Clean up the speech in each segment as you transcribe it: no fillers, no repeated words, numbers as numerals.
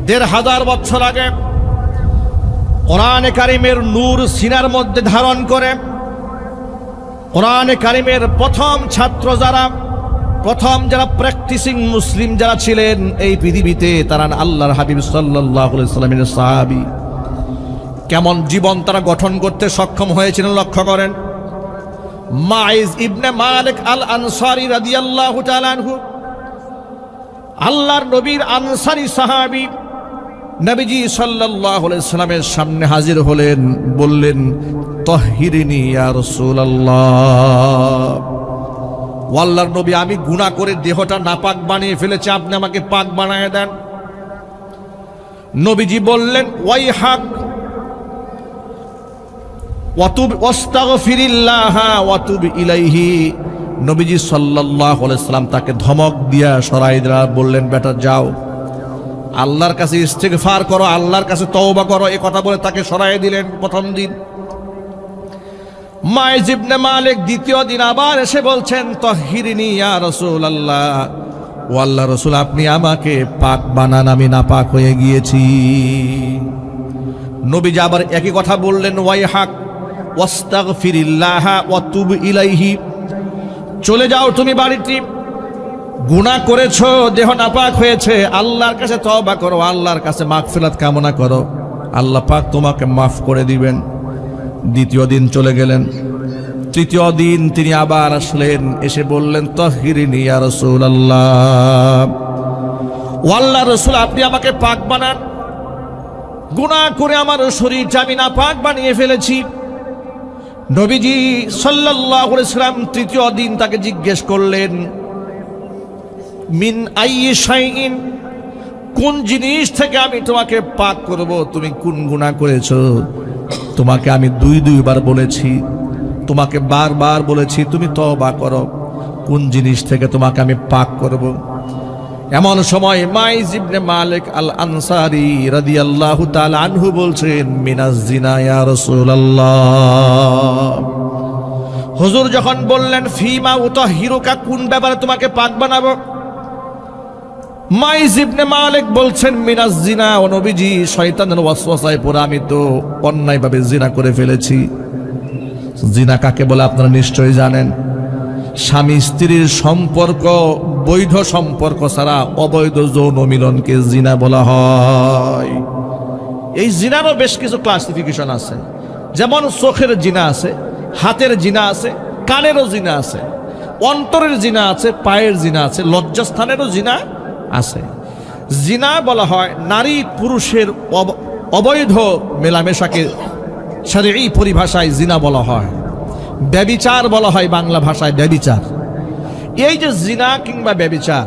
১৫০০ বছর আগে কোরআনে কারিমের নূর সিনার মধ্যে ধারণ করে কোরআনে কারিমের প্রথম ছাত্র যারা, প্রথম যারা প্র্যাকটিসিং মুসলিম যারা ছিলেন এই পৃথিবীতে, তারা আল্লাহর হাবিব সাল্লাল্লাহু আলাইহি ওয়াসাল্লামের সাহাবী। কেমন জীবন তারা গঠন করতে সক্ষম হয়েছিলেন লক্ষ্য করেন। মাইজ ইবনে মালিক আল আনসারী রাদিয়াল্লাহু তাআলা আনহু, আল্লাহর নবীর আনসারী সাহাবী, নবীজি সাল্লাল্লাহু আলাইহি ওয়াসাল্লামের সামনে হাজির হলেন, বললেন, তাহহিরিনি ইয়া রাসূলুল্লাহ, ও আল্লাহর নবী, আমি গুনাহ করে দেহটা নাপাক বানিয়ে ফেলেছি, আপনি আমাকে পাক বানায় দেন। নবীজি বললেন, ওয়াইহাক ওয়াতুব ওয়াস্তাগফিরিল্লাহ ওয়াতুব ইলাইহি। নবীজি সাল্লাল্লাহু আলাইহি ওয়াসাল্লাম তাকে ধমক দিয়া সরাই দিলেন, বললেন, বেটা যাও, আল্লাহর কাছে ইস্তিগফার করো, আল্লাহর কাছে তওবা করো। এই কথা বলে তাকে সরাই দিলেন প্রথম দিন। মাইজ ইবনে মালিক দ্বিতীয় দিন আবার এসে বলছেন, তাহহিরিনি ইয়া রাসূলুল্লাহ, ও আল্লাহর রাসূল, আপনি আমাকে পাক বানান, আমি নাপাক হয়ে গিয়েছি। নবীজি আবার একই কথা বললেন, ওয়াইহাক ওয়াস্তাগফিরিল্লাহ ওয়াতুব ইলাইহি, চলে যাও তুমি বাড়িতে, গুনাহ করেছো, দেহ নাপাক হয়েছে, আল্লাহর কাছে তওবা করো, আল্লাহর কাছে মাগফিরাত কামনা করো, আল্লাহ পাক তোমাকে মাফ করে দিবেন। দ্বিতীয় দিন চলে গেলেন। তৃতীয় দিন তিনি আবার আসলেন, এসে বললেন, তাহহিরিনি ইয়া রাসূলুল্লাহ, ও আল্লাহর রাসূল, আপনি আমাকে পাক বানান, গুনাহ করে আমার শরীরটা আমি নাপাক বানিয়ে ফেলেছি। নবীজি সাল্লাল্লাহু আলাইহি ওয়াসাল্লাম তৃতীয় দিন তাকে জিজ্ঞেস করলেন, মিন আইয়ি শাইইন, কোন জিনিস থেকে আমি তোমাকে পাক করব, তুমি কোন গুনাহ করেছো? তোমাকে আমি দুইবার বলেছি, তোমাকে বারবার বলেছি তুমি তওবা করো, কোন জিনিস থেকে তোমাকে আমি পাক করব? এমন সময় মাইজ ইবনে মালিক আল আনসারী রাদিয়াল্লাহু তাআলা আনহু বলছেন, মিনাজ জিনা ইয়া রাসূলুল্লাহ। হুজুর যখন বললেন, ফিমা উতাহহিরুকা, কোন ব্যাপারে তোমাকে পাক বানাবো? মাইজ ইবনে মালিক বলছেন, মিনাজ জিনা, ও নবীজি, শয়তানের ওয়াসওয়াসায় পড়ে আমি তো অন্যায়ভাবে জিনা করে ফেলেছি। জিনা কাকে বলে আপনারা নিশ্চয়ই জানেন। স্বামী স্ত্রীর সম্পর্ক, বৈধ সম্পর্ক ছাড়া অবৈধ যৌন মিলনকে জিনা বলা হয়। এই জিনারও বেশ কিছু ক্লাসিফিকেশন আছে, যেমন চোখের জিনা আছে, হাতের জিনা আছে, কানেরও জিনা আছে, অন্তরের জিনা আছে, পায়ের জিনা আছে, লজ্জাস্থানেরও জিনা আছে। জিনা বলা হয় নারী পুরুষের অবৈধ মেলামেশাকে শরঈ পরিভাষায় জিনা বলা হয়। ব্যভিচার বলা হয় বাংলা ভাষায়, ব্যভিচার। এই যে জিনা কিংবা ব্যভিচার,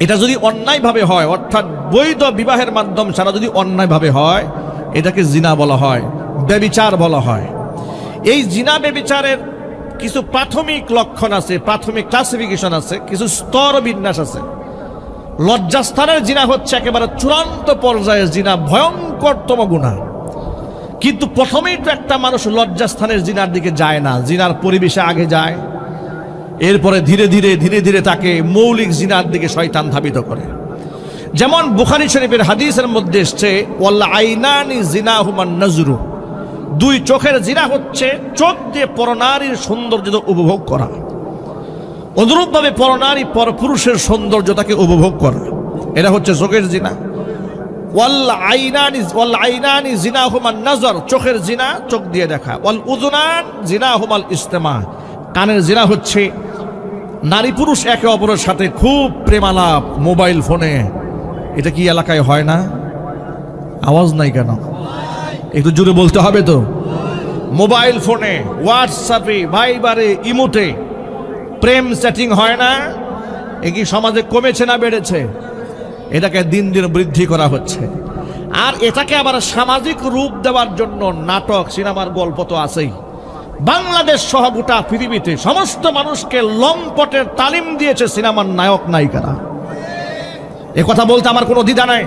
এটা যদি অন্যায়ভাবে হয়, অর্থাৎ বৈধ বিবাহের মাধ্যম ছাড়া যদি অন্যায়ভাবে হয়, এটাকে জিনা বলা হয়, ব্যভিচার বলা হয়। এই জিনা ব্যভিচারের কিছু প্রাথমিক লক্ষণ আছে, প্রাথমিক ক্লাসিফিকেশন আছে, কিছু স্তর বিন্যাস আছে। লজ্জাস্থানের জিনা হচ্ছে একেবারে চূড়ান্ত পর্যায়ের জিনা, ভয়ঙ্করতম গুনাহ। কিন্তু প্রথমেই তো একটা মানুষ লজ্জাস্থানের জিনার দিকে যায় না, জিনার পরিবেশে আগে যায়, এরপরে ধীরে ধীরে তাকে মৌলিক জিনার দিকে শয়তান ধাবিত করে। যেমন বুখারী শরীফের হাদিসের মধ্যে এসছে, ওয়াল আইনানি জিনাহুমান নজরু, দুই চোখের জিনা হচ্ছে চোখ দিয়ে পরনারীর সৌন্দর্য উপভোগ করা। অনুরূপভাবে পরনারী পরপুরুষের সৌন্দর্যতাকে উপভোগ করা, এটা হচ্ছে চোখের জিনা। ওয়াল আইনানি জিনাহুমান নজর, চোখের জিনা চোখ দিয়ে দেখা। ওয়াল উযুনান জিনাহুমাল ইস্তেমা, কানের জিনা হচ্ছে নারী পুরুষ একে অপরের সাথে খুব প্রেমালাপ মোবাইল ফোনে। এটা কি এলাকায় হয় না? আওয়াজ নাই কেন? একটু জোরে বলতে হবে তো। মোবাইল ফোনে, হোয়াটসঅ্যাপে, ভাইবারে, ইমোতে প্রেম চ্যাটিং হয় না? এ কি সমাজে কমেছে না বেড়েছে? এটাকে দিন দিন বৃদ্ধি করা হচ্ছে। আর এটাকে আবার সামাজিক রূপ দেওয়ার জন্য নাটক, সিনেমার গল্প তো আছেই। বাংলাদেশ সহ গোটা পৃথিবীতে সমস্ত মানুষকে লম্পটের তালিম দিয়েছে সিনেমার নায়ক নায়িকারা। এ কথা বলতে আমার কোনো দ্বিধা নাই।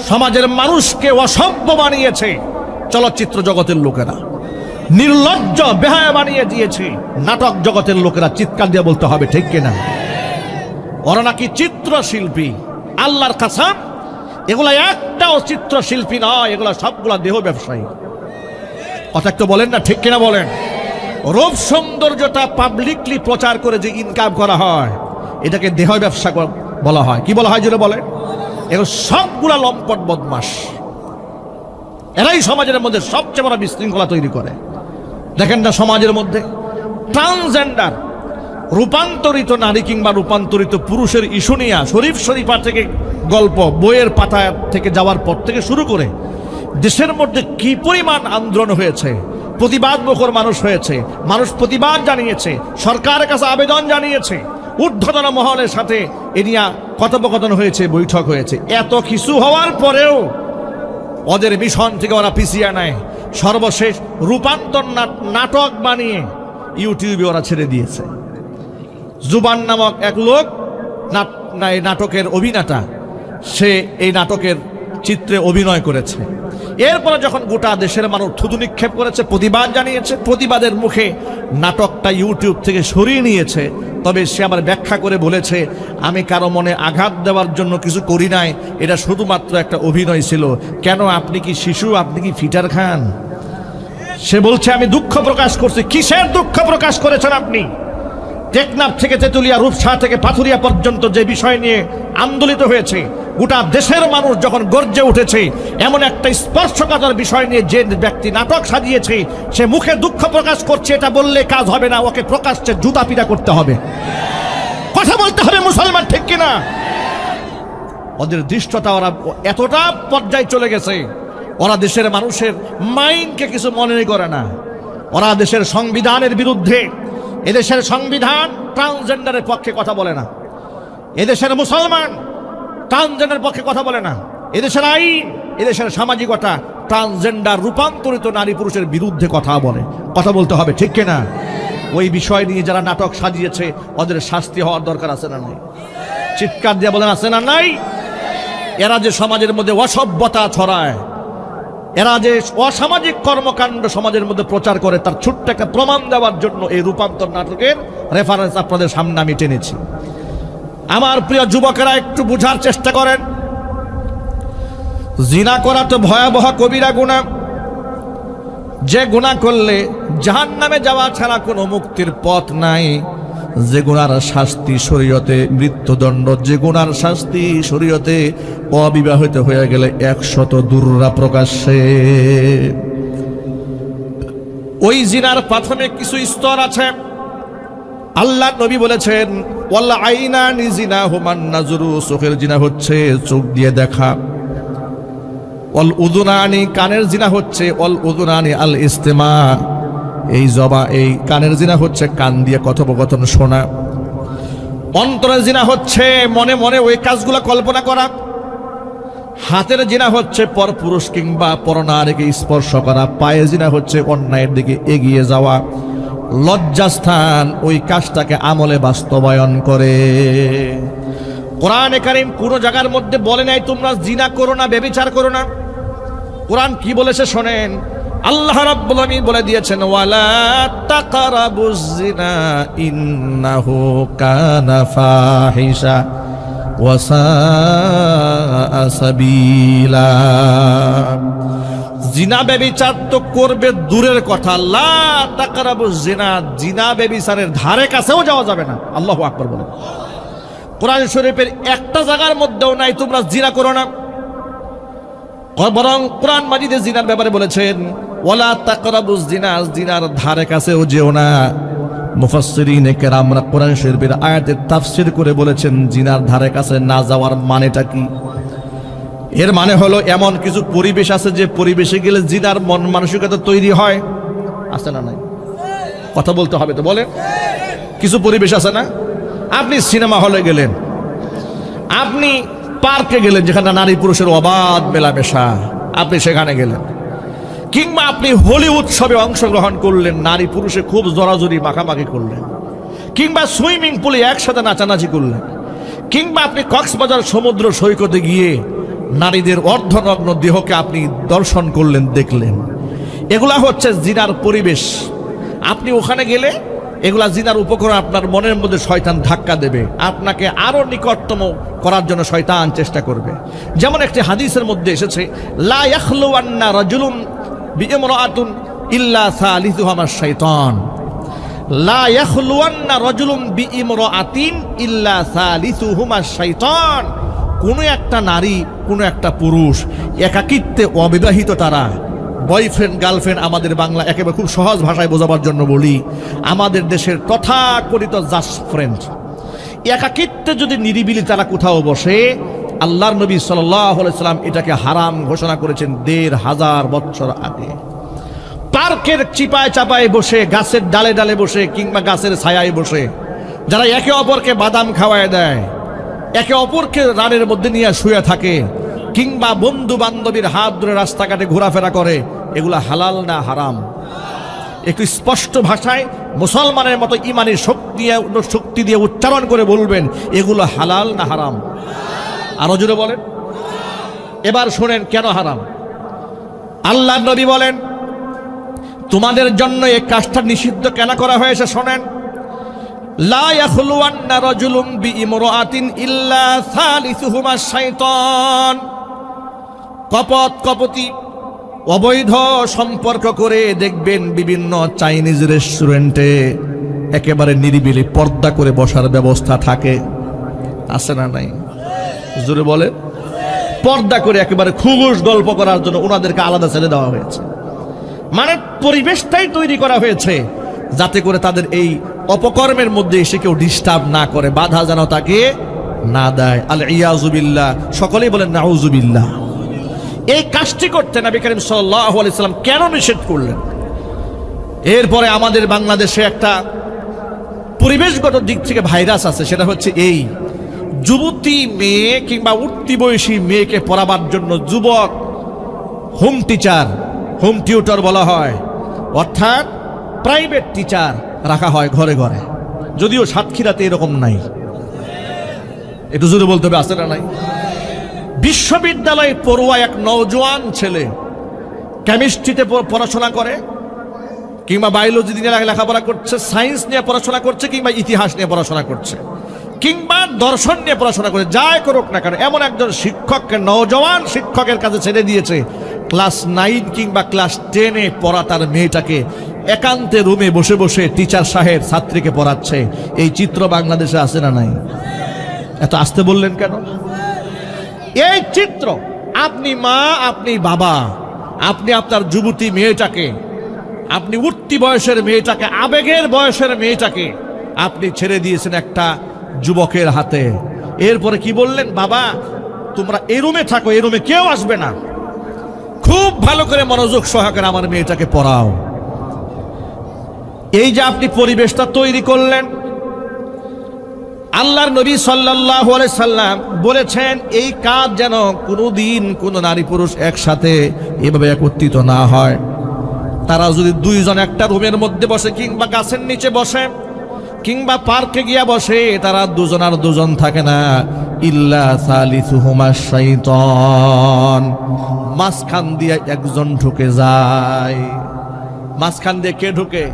সমাজের মানুষকে অসভ্য বানিয়েছে চলচ্চিত্র জগতের লোকেরা, নির্লজ্জ বেহায়া বানিয়ে দিয়েছে নাটক জগতের লোকেরা। চিৎকার দিয়ে বলতে হবে ঠিক কিনা? ওরা নাকি চিত্রশিল্পী। আল্লাহর কসম, এগুলা একটাও চিত্রশিল্পী নয়, এগুলা সবগুলা দেহ ব্যবসায়ী। কথা একটু বলেন না, ঠিক কিনা বলেন? রূপ সৌন্দর্যটা পাবলিকলি প্রচার করে যে ইনকাম করা হয়, এটাকে দেহ ব্যবসা বলা হয়। কি বলা হয় জোরে বলে? এগুলো সবগুলা লম্পট বদমাস। এরাই সমাজের মধ্যে সবচেয়ে বড় বিশৃঙ্খলা তৈরি করে। দেখেন না সমাজের মধ্যে ট্রান্সজেন্ডার, রূপান্তরিত নারী কিংবা রূপান্তরিত পুরুষের ইস্যু নিয়ে শরীফ শরীফা থেকে গল্প, বইয়ের পাতা থেকে যাওয়ার পর থেকে শুরু করে দেশের মধ্যে কি পরিমাণ আন্দোলন হয়েছে, প্রতিবাদ মুখর মানুষ হয়েছে, মানুষ প্রতিবাদ জানিয়েছে, সরকারের কাছে আবেদন জানিয়েছে, ঊর্ধ্বতন মহলের সাথে এ নিয়ে কথোপকথন হয়েছে, বৈঠক হয়েছে। এত কিছু হওয়ার পরেও ওদের মিশন থেকে ওরা পিছিয়ে নেয়। সর্বশেষ রূপান্তর নাটক বানিয়ে ইউটিউবে ওরা ছেড়ে দিয়েছে। জুবান নামক এক লোক নাটকের অভিনেতা, সে এই নাটকের চিত্রে অভিনয় করেছে। এরপরে যখন গোটা দেশের মানুষ থুতু নিক্ষেপ করেছে, প্রতিবাদ জানিয়েছে, প্রতিবাদের মুখে নাটকটা ইউটিউব থেকে সরিয়ে নিয়েছে। তবে সে আবার ব্যাখ্যা করে বলেছে, আমি কারো মনে আঘাত দেওয়ার জন্য কিছু করি নাই, এটা শুধুমাত্র একটা অভিনয় ছিল। কেন, আপনি কি শিশু? আপনি কি ফিটার খান? সে বলছে আমি দুঃখ প্রকাশ করছি। কিসের দুঃখ প্রকাশ করেছেন আপনি? টেকনাফ থেকে তেতুলিয়া, রূপসা থেকে পাথুরিয়া পর্যন্ত যে বিষয় নিয়ে আন্দোলিত হয়েছে, গোটা দেশের মানুষ যখন গর্জে উঠেছে, এমন একটা স্পর্শকাতর বিষয় নিয়ে যে ব্যক্তি নাটক সাজিয়েছে সে মুখে দুঃখ প্রকাশ করছে, এটা বললে কাজ হবে না, ওকে প্রকাশ্যে জুতা পিটা করতে হবে, কথা বলতে হবে মুসলমান, ঠিক কিনা? ওদের দৃষ্টতা ওরা এতটা পর্যায়ে চলে গেছে, ওরা দেশের মানুষের মাইন্ডকে কিছু মনে করে না। ওরা দেশের সংবিধানের বিরুদ্ধে, এদেশের সংবিধান ট্রান্সজেন্ডারের পক্ষে কথা বলে না, এদেশের মুসলমান ট্রান্সজেন্ডারের পক্ষে কথা বলে না, এদেশের আইন, এদেশের সামাজিকতা ট্রান্সজেন্ডার রূপান্তরিত নারী পুরুষের বিরুদ্ধে কথা বলে। কথা বলতে হবে, ঠিক কিনা? ওই বিষয় নিয়ে যারা নাটক সাজিয়েছে ওদের শাস্তি হওয়ার দরকার আছে না নাই? চিৎকার দিয়ে বলেন, আছে না নাই? এরা যে সমাজের মধ্যে অসভ্যতা ছড়ায়, এরা যে অসামাজিক কর্মকাণ্ড সমাজের মধ্যে প্রচার করে, তার ছোট্ট একটা প্রমাণ দেওয়ার জন্য এই রূপান্তর নাটকের রেফারেন্স আপনাদের সামনে আমি টেনেছি। আমার প্রিয় যুবকেরা, একটু বুঝার চেষ্টা করেন। জিনা করা তো ভয়াবহ কবিরা গুনাহ, যে গুনাহ করলে জাহান্নামে যাওয়া ছাড়া কোনো মুক্তির পথ নাই, যে গুনার শাস্তি শরীয়তে মৃত্যুদণ্ড, যে গুনার শাস্তি শরীয়তে অবিবাহিত হয়ে গেলে 100 দুররা প্রকাশ্যে। ওই জিনার প্রাথমিক কিছু স্তর আছে। আল্লাহ নবী বলেছেন, ওয়াল্লা আইনানি জিনাহুমান নাজরু, চোখের জিনা হচ্ছে চোখ দিয়ে দেখা, ওয়াল উযুনানি, কানের জিনা হচ্ছে, ওয়াল উযুনানি আল ইস্তিমা, এই কানের জিনা হচ্ছে কান দিয়ে কথোপকথন শোনা, অন্তরের জিনা হচ্ছে মনে মনে ওই কাজগুলো কল্পনা করা, হাতের জিনা হচ্ছে পরপুরুষ কিংবা পরনারীকে স্পর্শ করা, পায়ের জিনা হচ্ছে অন্যায়ের দিকে এগিয়ে যাওয়া, লজ্জাস্থান ওই কাজটাকে আমলে বাস্তবায়ন করে। কোরআনে কারীম কোন জায়গার মধ্যে বলে নাই তোমরা জিনা করো না, ব্যভিচার করো না। কোরআন কি বলেছে শোনেন, আল্লাহ রাব্বুল আলামিন বলে দিয়েছেন, ওয়ালা তাকরাবুজ জিনা ইন্নাহু কানা ফাহিশা ওয়া সাআ সাবিলা। জিনা ব্যভিচার তো করবে দূরের কথা, লা তাকরাবুজ জিনা, জিনা ব্যভিচারের ধারে কাছেও যাওয়া যাবে না। আল্লাহু আকবার বলেন। কোরআন শরীফের একটা জায়গার মধ্যেও নাই তোমরা জিনা করো না, বরং কোরআন মাজিদে জিনার ব্যাপারে বলেছেন, ওয়ালা তাকরাবুজ জিনা, জিনার ধারে কাছেও যেও না। মুফাসসিরিনে কেরামরা কোরআন শরীফের আয়াতের তাফসীর করে বলেছেন, জিনার ধারে কাছে না যাওয়ার মানেটা কি? এর মানে হলো এমন কিছু পরিবেশ আছে যে পরিবেশে গেলে জিনার মন মানসিকতা তৈরি হয়, আছে না নাই? কথা বলতে হবে তো, বলেন। কিছু পরিবেশ আছে না? আপনি সিনেমা হলে গেলেন, আপনি পার্কে গেলেন যেখানে নারী পুরুষের অবাধ মেলামেশা, আপনি সেখানে গেলেন, কিংবা আপনি হোলি উৎসবে অংশগ্রহণ করলেন, নারী পুরুষে খুব জড়াজড়ি মাখামাখি করলেন, কিংবা সুইমিং পুলে একসাথে নাচানাচি করলেন, কিংবা আপনি কক্সবাজার সমুদ্র সৈকতে গিয়ে নারীদের অর্ধনগ্ন দেহকে আপনি দর্শন করলেন, দেখলেন। এগুলা হচ্ছে জিনার পরিবেশ। আপনি ওখানে গেলে এগুলা জিনার উপকরণ আপনার মনের মধ্যে শয়তান ধাক্কা দেবে, আপনাকে আরো নিকটতম করার জন্য শয়তান চেষ্টা করবে। যেমন একটি হাদিসের মধ্যে এসেছে, লা ইয়াখলুওয়ান্না রাজুলুন বিইমরাআতুন ইল্লা সালিসুহুমা শাইতান। লা ইয়াখলুওয়ান্না রাজুলুন বিইমরাআতিন ইল্লা সালিসুহুমা শাইতান। কোন একটা নারী, কোন একটা পুরুষ একাকিত্বে অবিবাহিত, তারা বয়ফ্রেন্ড গার্লফ্রেন্ড, আমাদের বাংলা একেবারে খুব সহজ ভাষায় বোঝাবার জন্য বলি, আমাদের দেশের তথাকথিত জাস্ট ফ্রেন্ড, একাকিত্বে যদি নিরিবিলি তারা কোথাও বসে, আল্লাহর নবী সাল্লাল্লাহু আলাইহি সাল্লাম এটাকে হারাম ঘোষণা করেছেন ১৫০০ বছর আগে। পার্কের চিপায় চাপায় বসে, গাছের ডালে ডালে বসে, কিংবা গাছের ছায়ায় বসে যারা একে অপরকে বাদাম খাওয়ায় দেয়, একে অপরকে রানের মধ্যে নিয়ে শুয়ে থাকে, কিংবা বন্ধু বান্ধবীর হাত ধরে রাস্তাঘাটে ঘোরাফেরা করে, এগুলা হালাল না হারাম? একটু স্পষ্ট ভাষায় মুসলমানের মতো ইমানি শক্তি দিয়ে উচ্চারণ করে বলবেন, এগুলো হালাল না হারাম? আরো জোরে বলেন। এবার শোনেন কেন হারাম। আল্লাহর নবী বলেন, তোমাদের জন্য এই কাজটা নিষিদ্ধ কেন করা হয়েছে শোনেন। লা ইয়াখলুওয়ান্না রাজুলুন বিইমরাআতিন ইল্লা সালিসুহুমা শাইতান। কপট কপতি অবৈধ সম্পর্ক করে দেখবেন বিভিন্ন চাইনিজ রেস্টুরেন্টে একেবারে নিরিবিলি পর্দা করে বসার ব্যবস্থা থাকে, আছে না নাই? জোরে বলে। পর্দা করে একেবারে খুবুস গল্প করার জন্য ওনাদেরকে আলাদা ছেড়ে দেওয়া হয়েছে। মানে পরিবেশটাই তৈরি করা হয়েছে যাতে করে তাদের এই অপকর্মের মধ্যে এসে কেউ ডিস্টার্ব না করে, বাধা যেন তাকে না দেয়। আল ইয়াযু বিল্লাহ, সকলেই বলেন নাউযু বিল্লাহ। এই কাজটি করতে নবী করিম সাল্লাল্লাহু আলাইহি সাল্লাম কেন নিষেধ করলেন? এরপরে আমাদের বাংলাদেশে একটা পরিবেশগত দিক থেকে ভাইরাস আছে, সেটা হচ্ছে এই যুবতী মেয়ে কিংবা উঠতি বয়সী মেয়েকে পড়াবার জন্য যুবক হোম টিচার, হোম টিউটর বলা হয়, অর্থাৎ প্রাইভেট টিচার রাখা হয় ঘরে ঘরে। যদিও সাতক্ষীরাতে এরকম নাই, একটু জোরে বলতে হবে, আছে না নাই? বিশ্ববিদ্যালয়ে পড়ুয়া এক নওজোয়ান ছেলে কেমিস্ট্রিতে পড়াশোনা করে, কিংবা বায়োলজি নিয়ে লেখাপড়া করছে, সায়েন্স নিয়ে পড়াশোনা করছে, কিংবা ইতিহাস নিয়ে পড়াশোনা করছে, কিংবা দর্শন নিয়ে পড়াশোনা করে, যাই করুক না কেন, এমন একজন শিক্ষককে নওজোয়ান শিক্ষকের কাছে ছেড়ে দিয়েছে ক্লাস 9 কিংবা ক্লাস 10-এ পড়া তার মেয়েটাকে একান্তে রুমে বসে বসে টিচার সাহেব ছাত্রীকে পড়াচ্ছে। এই চিত্র বাংলাদেশে আছে না নাই? এত আসতে বললেন কেন? এই চিত্র আপনি মা, আপনি বাবা, আপনি আপনার যুবতী মেয়েটাকে, আপনি উঠতি বয়সের মেয়েটাকে, আবেগের বয়সের মেয়েটাকে আপনি ছেড়ে দিয়েছেন একটা যুবকের হাতে। এরপরে কি বললেন? বাবা তোমরা এই রুমে থাকো, এই রুমে কেউ আসবে না, খুব ভালো করে মনোযোগ সহকারে আমার মেয়েটাকে পড়াও। এই যে আপনি পরিবেশটা তৈরি করলেন, আল্লাহর নবী সাল্লাল্লাহু আলাইহি সাল্লাম বলেছেন এই কাজ যেন কোনোদিন কোনো নারী পুরুষ একসাথে এভাবে একত্রিত না হয়। তারা যদি দুইজন একটা রুমের মধ্যে বসে, কিংবা গাছের নিচে বসে, কিংবা পার্কে গিয়া বসে, তারা দুজন আর দুজন থাকে না, ইল্লা সালিসুহুমা শাইতান, মাঝখান দিয়ে একজন ঢুকে যায়। মাঝখান দিয়ে কে ঢুকে?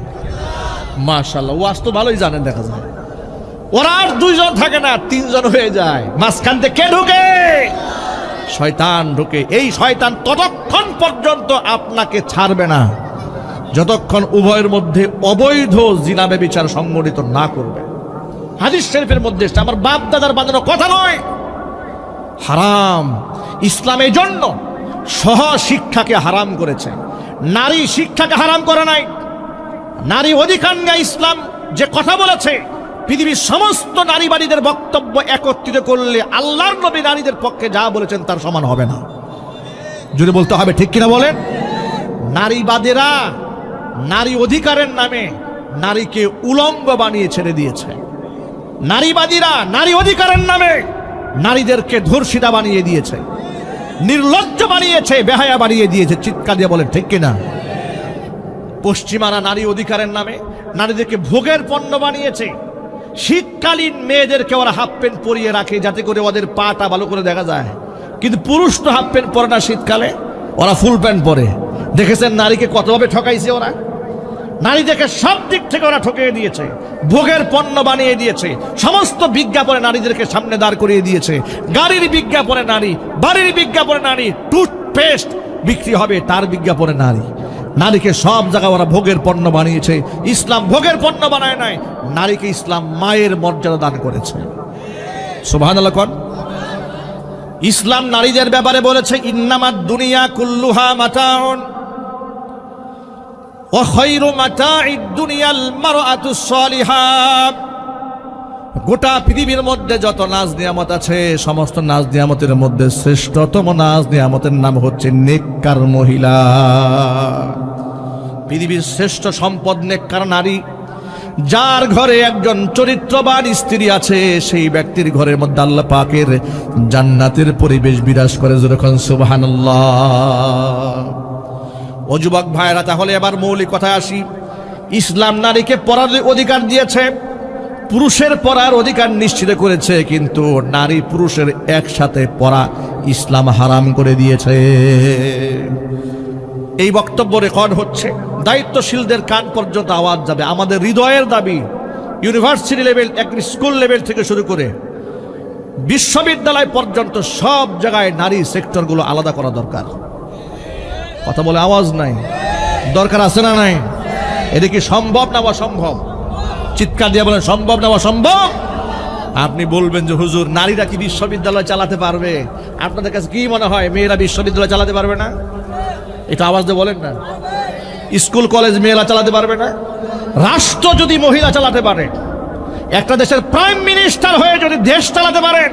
মাশাআল্লাহ, ওয়াজ তো ভালোই জানেন, দেখা যায় ওরা আর দুইজন থাকে না, তিনজন হয়ে যায়। মাঝখান দিয়ে কে ঢুকে? শয়তান ঢুকে। এই শয়তান ততক্ষণ পর্যন্ত আপনাকে ছাড়বে না যতক্ষণ উভয়ের মধ্যে অবৈধ জিনা ব্যভিচার সংগঠিত না করবে। হাদিস শরীফের মধ্যে আমার বাপ দাদার বানানো কথা নয়, হারাম। ইসলামের জন্য সহ শিক্ষাকে হারাম করেছে, নারী শিক্ষাকে হারাম করে নাই। নারী অধিকার নিয়ে ইসলাম যে কথা বলেছে, পৃথিবীর সমস্ত নারীবাদীদের বক্তব্য একত্রিত করলে আল্লাহর নবী নারীদের পক্ষে যা বলেছেন তার সমান হবে না। যদি বলতে হবে, ঠিক কিনা বলেন? নারীবাদীরা নারী অধিকারের নামে নারীকে উলঙ্গ বানিয়ে ছেড়ে দিয়েছে। নারীবাদীরা নারী অধিকারের নামে নারীদেরকে ধর্ষিতা বানিয়ে দিয়েছে, নির্লজ্জ বানিয়েছে, বেহায়া বানিয়ে দিয়েছে। চিৎকার দিয়ে বলেন ঠিক কিনা? পশ্চিমারা নারী অধিকারের নামে নারীদেরকে ভোগের পণ্য বানিয়েছে। শীতকালীন মেয়েদেরকে ওরা হাফ প্যান্ট পরিয়ে রাখে যাতে করে ওদের পাটা ভালো করে দেখা যায়, কিন্তু পুরুষ তো হাফ প্যান্ট পরে না, শীতকালে ওরা ফুল প্যান্ট পরে। দেখেছেন নারীকে কতভাবে ঠকাইছে ওরা? নারীদেরকে সব দিক থেকে ওরা ঠকিয়ে দিয়েছে, ভোগের পণ্য বানিয়ে দিয়েছে, সমস্ত বিজ্ঞাপনে নারীদেরকে সামনে দাঁড় করিয়ে দিয়েছে। গাড়ির বিজ্ঞাপনে নারী, বাড়ির বিজ্ঞাপনে নারী, টুথপেস্ট বিক্রি হবে তার বিজ্ঞাপনে নারী। নারীকে সব জায়গায় ওরা ভোগের পণ্য বানিয়েছে। ইসলাম ভোগের পণ্য বানায় নাই, নারীকে ইসলাম মায়ের মর্যাদা দান করেছে। সুবহানাল্লাহ কোন। ইসলাম নারীদের ব্যাপারে বলেছে ইন্নামাদ দুনিয়া কুল্লুহা মাতাউন ওয়া খায়রু মাতাঈদ দুনিয়াল মারআতুস সালিহা। গোটা পৃথিবীর মধ্যে যত নাজ নিয়ামত আছে, সমস্ত নাজ নিয়ামতের মধ্যে শ্রেষ্ঠতম নাজ নিয়ামতের নাম হচ্ছে নেককার মহিলা। পৃথিবীর শ্রেষ্ঠ সম্পদ নেককার নারী। যার ঘরে একজন চরিত্রবান স্ত্রী আছে, সেই ব্যক্তির ঘরের মধ্যে আল্লাহ পাকের জান্নাতের পরিবেশ বিরাজ করে। যখন সুবহানাল্লাহ। ও যুবক ভাইরা, তাহলে এবার মৌলিক কথায় আসি। ইসলাম নারীকে পড়ার অধিকার দিয়েছে, পুরুষের পড়ার অধিকার নিশ্চিত করেছে, কিন্তু নারী পুরুষের একসাথে পড়া ইসলাম হারাম করে দিয়েছে। এই বক্তব্য রেকর্ড হচ্ছে, দায়িত্বশীলদের কান পর্যন্ত আওয়াজ যাবে। আমাদের হৃদয়ের দাবি, ইউনিভার্সিটি লেভেল, স্কুল লেভেল থেকে শুরু করে বিশ্ববিদ্যালয় পর্যন্ত সব জায়গায় নারী সেক্টরগুলো আলাদা করা দরকার। কথা বলে আওয়াজ নাই, দরকার আছে না নাই? এটা কি সম্ভব না অসম্ভব? চিৎকার দিয়ে বলেন সম্ভব না অসম্ভব? আপনি বলবেন যে হুজুর, নারীরা কি বিশ্ববিদ্যালয় চালাতে পারবে? আপনাদের কাছে কি মনে হয় মেয়েরা বিশ্ববিদ্যালয় চালাতে পারবে না? এটা আওয়াজ দিয়ে বলেন না। স্কুল কলেজ মেয়েরা চালাতে পারবে না? রাষ্ট্র যদি মহিলা চালাতে পারে, একটা দেশের প্রাইম মিনিস্টার হয়ে যদি দেশ চালাতে পারেন,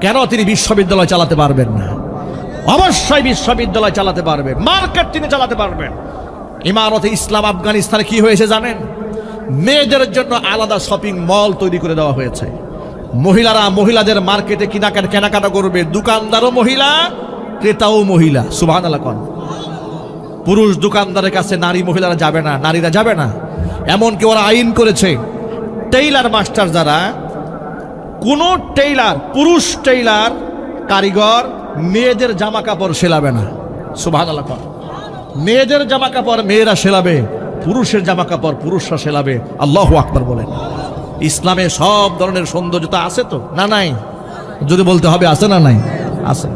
কেন তিনি বিশ্ববিদ্যালয় চালাতে পারবেন না? অবশ্যই বিশ্ববিদ্যালয় চালাতে পারবে, মার্কেট তিনি চালাতে পারবেন। ইমারতে ইসলাম আফগানিস্তানে কি হয়েছে জানেন? মেয়েদের জন্য আলাদা শপিং মল তৈরি করে দেওয়া হয়েছে। মহিলারা মহিলাদের মার্কেটে কেনাকাটা করবে, দোকানদারও মহিলা, ক্রেতাও মহিলা। সুবহানাল্লাহ। পুরুষ দোকানদারের কাছে নারী মহিলারা যাবে না, নারীরা যাবে না। এমনকি ওরা আইন করেছে, টেইলার মাস্টার যারা, কোন টেইলার, পুরুষ টেইলার কারিগর মেয়েদের জামা কাপড় সেলাবে না। সুবহানাল্লাহ। মেয়েদের জামা কাপড় মেয়েরা সেলাবে, পুরুষের জামা কাপড় পুরুষরা সেলাবে। আল্লাহু আকবার বলেন। ইসলামে সব ধরনের সৌন্দর্যতা আছে তো না নাই? যদি বলতে হবে আছে না নাই? আছে।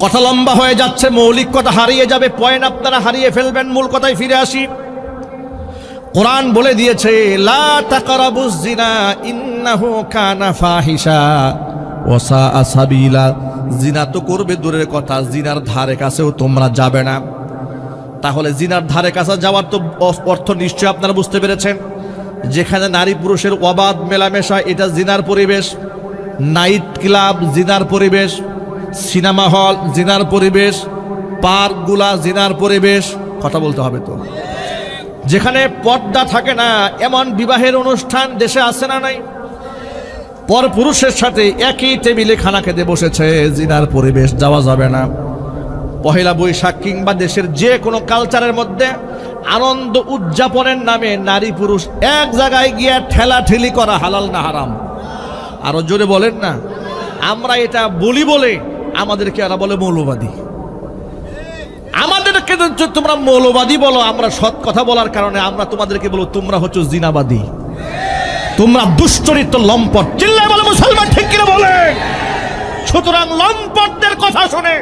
কথা লম্বা হয়ে যাচ্ছে, মৌলিক কথা হারিয়ে যাবে, পয়েন্ট আপনারা হারিয়ে ফেলবেন। মূল কথায় ফিরে আসি। কোরআন বলে দিয়েছে লা তাকরাবুজ জিনা ইন্নাহু কানা ফাহিশা ওয়া সাআ সাবিলা। জিনা তো করবে দূরের কথা, জিনার ধারে কাছেও তোমরা যাবে না। তাহলে জিনার ধারে কাছে যাওয়ার তো অর্থ নিশ্চয় আপনারা বুঝতে পেরেছেন। যেখানে নারী পুরুষের অবাধ মেলামেশা, এটা জিনার পরিবেশ। নাইট ক্লাব জিনার পরিবেশ, সিনেমা হল জিনার পরিবেশ, পার্কগুলা জিনার পরিবেশ। কথা বলতে হবে তো। যেখানে পর্দা থাকে না এমন বিবাহের অনুষ্ঠান দেশে আছে না নাই? পর পুরুষের সাথে একই টেবিলে খানা খেতে বসেছে, জিনার পরিবেশ, যাওয়া যাবে না। পহেলা বৈশাখ কিংবা দেশের যে কোনো কালচারের মধ্যে আনন্দ উদযাপনের নামে নারী পুরুষ এক জায়গায় গিয়ে ঠেলাঠেলি করা হালাল না হারাম? আরো জোরে বলেন না। আমরা এটা বলি বলে আমাদেরকে এরা বলে মৌলবাদী। আমাদেরকে তোমরা মৌলবাদী বলো, আমরা সৎ কথা বলার কারণে আমরা তোমাদেরকে বলো তোমরা হচ্ছে জিনাবাদী, তোমরা দুশ্চরিত্র লম্পট। চিল্লায় বলে মুসলমান, ঠিক কিনা বলেন? সুতরাং লম্পটদের কথা শুনে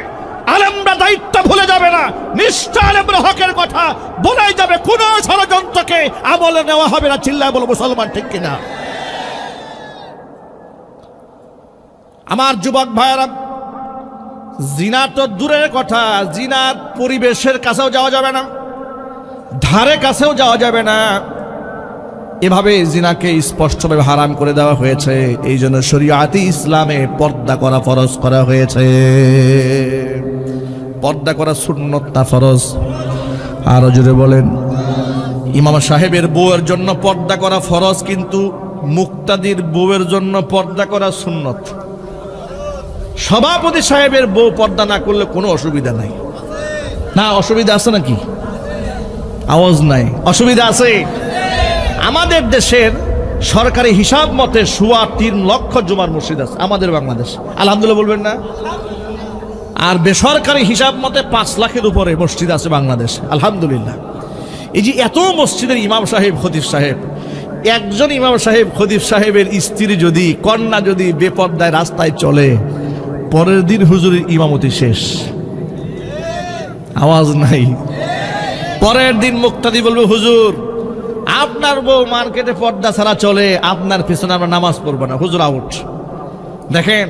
আলেমরা দায়িত্ব ভুলে যাবে না। নিশ্চয় আলেমরা হকের কথা বলে যাবে, কোন ষড়যন্ত্রকে আমলে নেওয়া হবে না। চিল্লায় বলে মুসলমান, ঠিক কিনা? আমার যুবক ভাইয়েরা, জিনা তো দূরের কথা, জিনার পরিবেশের কাছেও যাওয়া যাবে না, ধারে কাছেও যাওয়া যাবে না। এভাবে জিনাকে স্পষ্টভাবে হারাম করে দেওয়া হয়েছে। এই জন্য শরীয়তে ইসলামে পর্দা করা ফরজ করা হয়েছে। পর্দা করা সুন্নত না ফরজ? আরো জোরে বলেন। ইমাম সাহেবের বউয়ের জন্য পর্দা করা ফরজ, কিন্তু মুক্তাদির বউয়ের জন্য পর্দা করা সুন্নত। সভাপতি সাহেবের বউ পর্দা না করলে কোনো অসুবিধা নাই না? অসুবিধা আছে নাকি? আওয়াজ নাই। অসুবিধা আছে। আমাদের দেশের সরকারি হিসাব মতে ৩.৫ লক্ষ জুমার মসজিদ আছে আমাদের বাংলাদেশ। আলহামদুলিল্লাহ বলবেন না? আর বেসরকারি হিসাব মতে ৫ লাখের উপরে মসজিদ আছে বাংলাদেশ। আলহামদুলিল্লাহ। এই যে এত মসজিদের ইমাম সাহেব খতিব সাহেব, একজন ইমাম সাহেব খতিব সাহেবের স্ত্রী যদি, কন্যা যদি বেপর্দায় রাস্তায় চলে, পরের দিন হুজুরের ইমামতি শেষ, আওয়াজ নাই। পরের দিন মুক্তাদি বলবে, হুজুর আপনার বউ মার্কেটে পর্দা ছাড়া চলে, আপনার পিছনে আমরা নামাজ পড়বো না, হুজুর আউট। দেখেন,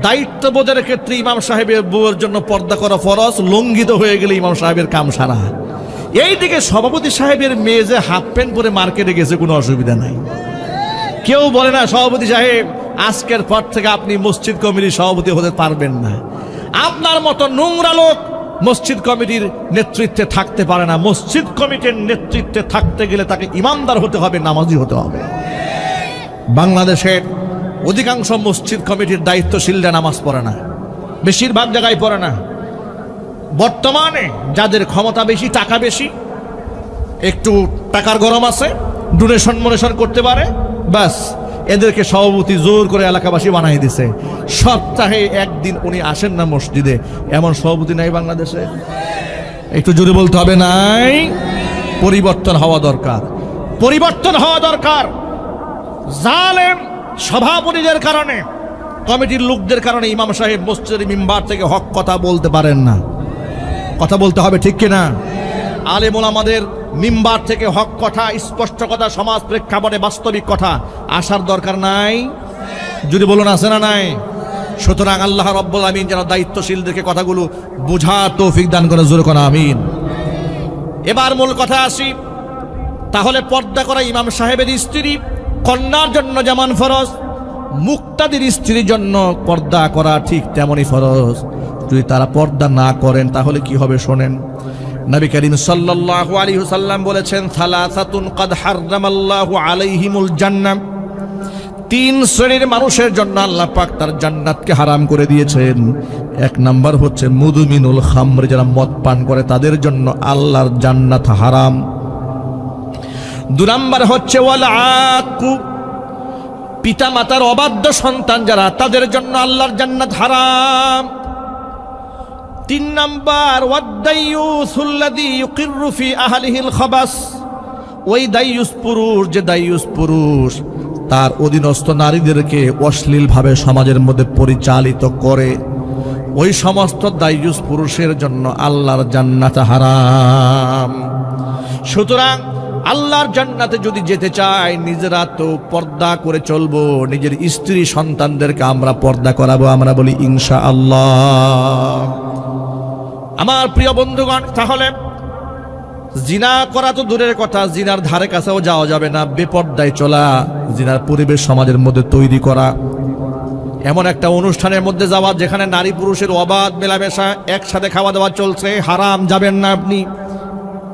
দায়িত্ববোধের ক্ষেত্রে ইমাম সাহেবের বউয়ের জন্য পর্দা করা ফরজ, লঙ্ঘিত হয়ে গেলে ইমাম সাহেবের কাম সারা। এইদিকে সভাপতি সাহেবের মেয়ে যে হাফ প্যান্ট পরে মার্কেটে গেছে, কোনো অসুবিধা নাই। কেউ বলে না সভাপতি সাহেব আজকের পর থেকে আপনি মসজিদ কমিটির সভাপতি হতে পারবেন না। আপনার মতো নোংরা লোক মসজিদ কমিটির নেতৃত্বে থাকতে পারে না। মসজিদ কমিটির নেতৃত্বে থাকতে গেলে তাকে ইমানদার হতে হবে, নামাজি হতে হবে। বাংলাদেশের অধিকাংশ মসজিদ কমিটির দায়িত্বশীলরা নামাজ পড়ে না, বেশিরভাগ জায়গায় পড়ে না। বর্তমানে যাদের ক্ষমতা বেশি, টাকা বেশি, একটু টাকার গরম আছে, ডোনেশন মোনেশন করতে পারে, ব্যাস এদেরকে সভাপতি জোর করে এলাকাবাসী বানাই দিছে। সপ্তাহে একদিন উনি আসেন না মসজিদে, এমন সভাপতি নাই বাংলাদেশে। একটু জোরে বলতে হবে, নাই। পরিবর্তন হওয়া দরকার, পরিবর্তন হওয়া দরকার। জালেম সভাপতিদের কারণে, কমিটির লোকদের কারণে ইমাম সাহেব মসজিদের মিম্বার থেকে হক কথা বলতে পারেন না। কথা বলতে হবে, ঠিক কিনা? আলেম ওলামাদের মিম্বার থেকে হক কথা, স্পষ্ট কথা, সমাজ প্রেক্ষাপটে বাস্তবিক কথা আসার দরকার নাই? যদি বলুন আছে না নাই? সুতরাং আল্লাহ রাব্বুল আমিন যেন দায়িত্বশীলদেরকে কথাগুলো বুঝার তৌফিক দান করে, জোরে কোন আমিন। এবার মূল কথা আসি। তাহলে পর্দা করা ইমাম সাহেবের স্ত্রী, কন্যার জন্য যেমন ফরজ, মুক্তাদির স্ত্রীর জন্য পর্দা করা ঠিক তেমনই ফরজ। যদি তারা পর্দা না করেন তাহলে কি হবে শোনেন। নবী করিম সাল্লাল্লাহু আলাইহি ওয়াসাল্লাম বলেছেন, সালাসাতুন কাদ হাররামাল্লাহু আলাইহিমুল জান্নাহ, তিন শ্রেণীর মানুষের জন্য আল্লাহ পাক তার জান্নাতকে হারাম করে দিয়েছেন। এক নাম্বার হচ্ছে মুদমিনুল খামর, যারা মদ পান করে তাদের জন্য আল্লাহর জান্নাত হারাম। দুই নাম্বার হচ্ছে ওয়াল আকু, পিতা মাতার অবাধ্য সন্তান যারা, তাদের জন্য আল্লাহর জান্নাত হারাম। তিন নাম্বার ওয়াদাইয়ুসুল্লাযী ইউকিররু ফি আহলিহিল খাবাস, ওই দাইয়ুস পুরুষ, যে দাইয়ুস পুরুষ তার অধীনস্থ নারীদেরকে অশ্লীলভাবে সমাজের মধ্যে পরিচালিত করে, ওই সমস্ত দাইয়ুস পুরুষের জন্য আল্লাহর জান্নাত হারাম। সুতরাং আল্লাহর জান্নাতে যদি যেতে চাই, নিজেরা তো পর্দা করে চলবো, নিজের স্ত্রী সন্তানদেরকে আমরা পর্দা করাবো। আমরা বলি ইনশাআল্লাহ। আমার প্রিয় বন্ধুগণ, তাহলে জিনা করা তো দূরের কথা, জিনার ধারে কাছেও যাওয়া যাবে না। বেপর্দায় চলা, জিনার পরিবেশ সমাজের মধ্যে তৈরি করা, এমন একটা অনুষ্ঠানের মধ্যে যাওয়া যেখানে নারী পুরুষের অবাধ মেলামেশা, একসাথে খাওয়া দাওয়া চলছে, হারাম, যাবেন না আপনি।